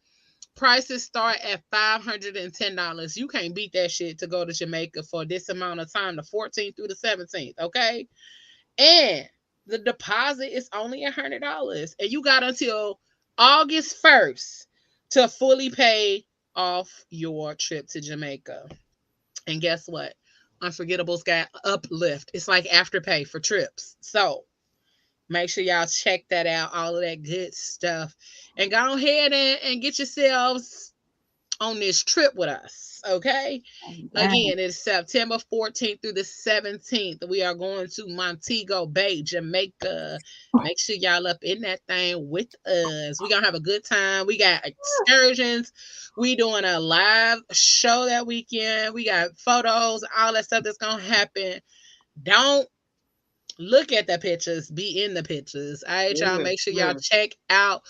Prices start at $510. You can't beat that shit to go to Jamaica for this amount of time, the 14th through the 17th. Okay. And the deposit is only $100. And you got until August 1st to fully pay off your trip to Jamaica. And guess what? Unforgettable's got Uplift. It's like Afterpay for trips. So make sure y'all check that out. All of that good stuff. And go ahead and get yourselves on this trip with us. Okay. Again, it's September 14th through the 17th. We are going to Montego Bay, Jamaica. Make sure y'all up in that thing with us. We're gonna have a good time. We got excursions. We doing a live show that weekend. We got photos, all that stuff that's gonna happen. Don't look at the pictures, be in the pictures. All right, y'all. Make sure y'all check out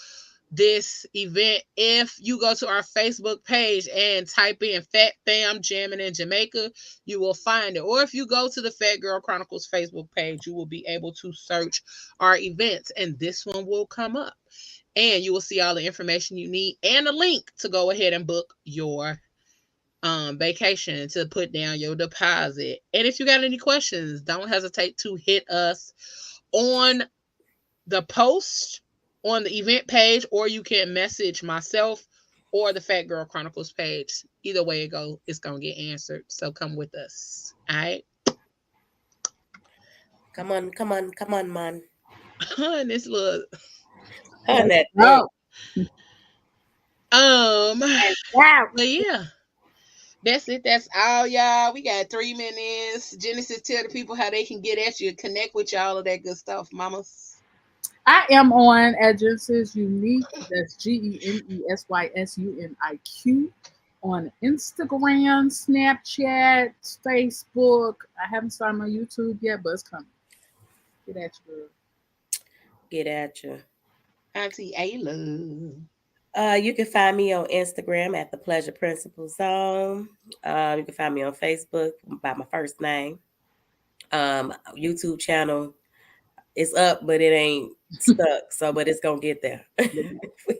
this event. If you go to our Facebook page and type in Fat Fam Jamming in Jamaica, you will find it. Or if you go to the Fat Girl Chronicles Facebook page, you will be able to search our events and this one will come up. And you will see all the information you need and a link to go ahead and book your vacation, to put down your deposit. And if you got any questions, don't hesitate to hit us on the post on the event page, or you can message myself or the Fat Girl Chronicles page. Either way it go, it's gonna get answered. So come with us. All right. Come on, man. This little That No. but yeah. That's it. That's all, y'all. We got 3 minutes. Genesis, tell the people how they can get at you, connect with you, all of that good stuff, mamas. I am on at Genesis Unique. That's GENESYSUNIQ on Instagram, Snapchat, Facebook. I haven't started my YouTube yet, but it's coming. Get at you, girl. Get at you. Auntie Ayla. You can find me on Instagram at the Pleasure Principle Zone. You can find me on Facebook by my first name. YouTube channel is up, but it ain't stuck. But it's gonna get there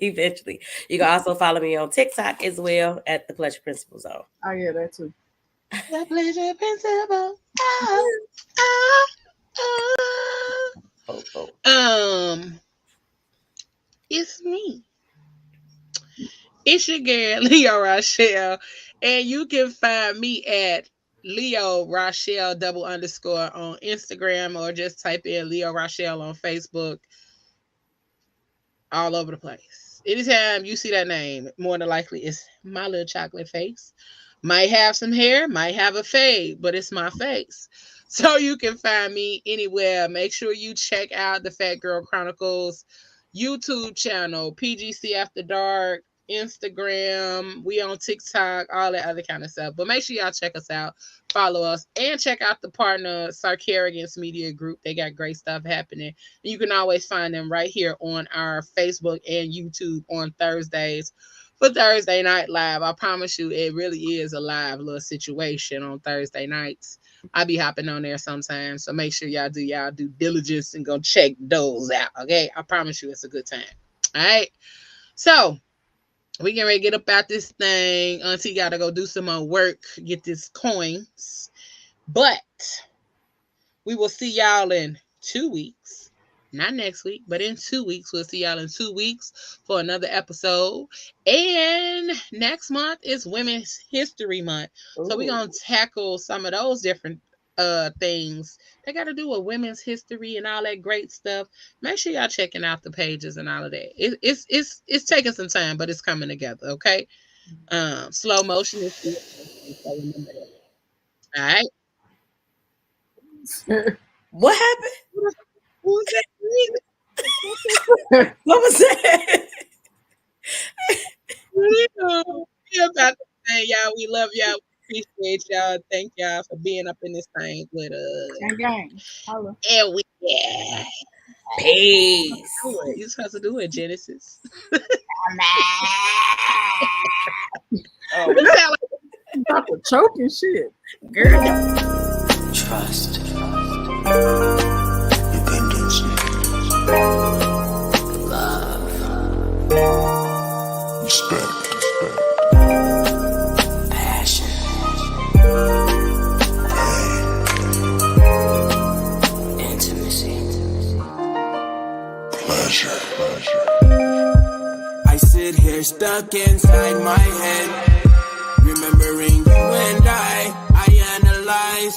eventually. You can also follow me on TikTok as well at the Pleasure Principle Zone. Oh yeah, that too. The Pleasure Principle. It's me. It's your girl, Leo Rochelle. And you can find me at Leo Rochelle __ on Instagram, or just type in Leo Rochelle on Facebook. All over the place. Anytime you see that name, more than likely it's my little chocolate face. Might have some hair, might have a fade, but it's my face. So you can find me anywhere. Make sure you check out the Fat Girl Chronicles YouTube channel, PGC After Dark, Instagram, we on TikTok, all that other kind of stuff. But make sure y'all check us out, follow us, and check out the partner Sarkarians Media Group. They got great stuff happening. And you can always find them right here on our Facebook and YouTube on Thursdays for Thursday Night Live. I promise you, it really is a live little situation on Thursday nights. I be hopping on there sometimes. So make sure y'all do y'all due diligence and go check those out. Okay. I promise you it's a good time. All right. So we getting ready to get up out this thing. Auntie gotta go do some more work, get this coins. But we will see y'all in 2 weeks. Not next week, but in 2 weeks. We'll see y'all in 2 weeks for another episode. And next month is Women's History Month. Ooh. So we're going to tackle some of those different things that got to do with women's history and all that great stuff. Make sure y'all checking out the pages and all of that. It's taking some time, but it's coming together, okay? Slow motion is slow motion, so remember that. All right. What happened? Who was that? What was that? We're about to say, y'all, we love y'all. We appreciate y'all. Thank y'all for being up in this thing with us. Gang. Hello. And we peace. You're supposed to do it, Genesis. You sound like you're choking shit. Girl. Trust. Dependency. Love. Respect. Passion. Pain. Intimacy. Pleasure. I sit here stuck inside my head, remembering you and I analyze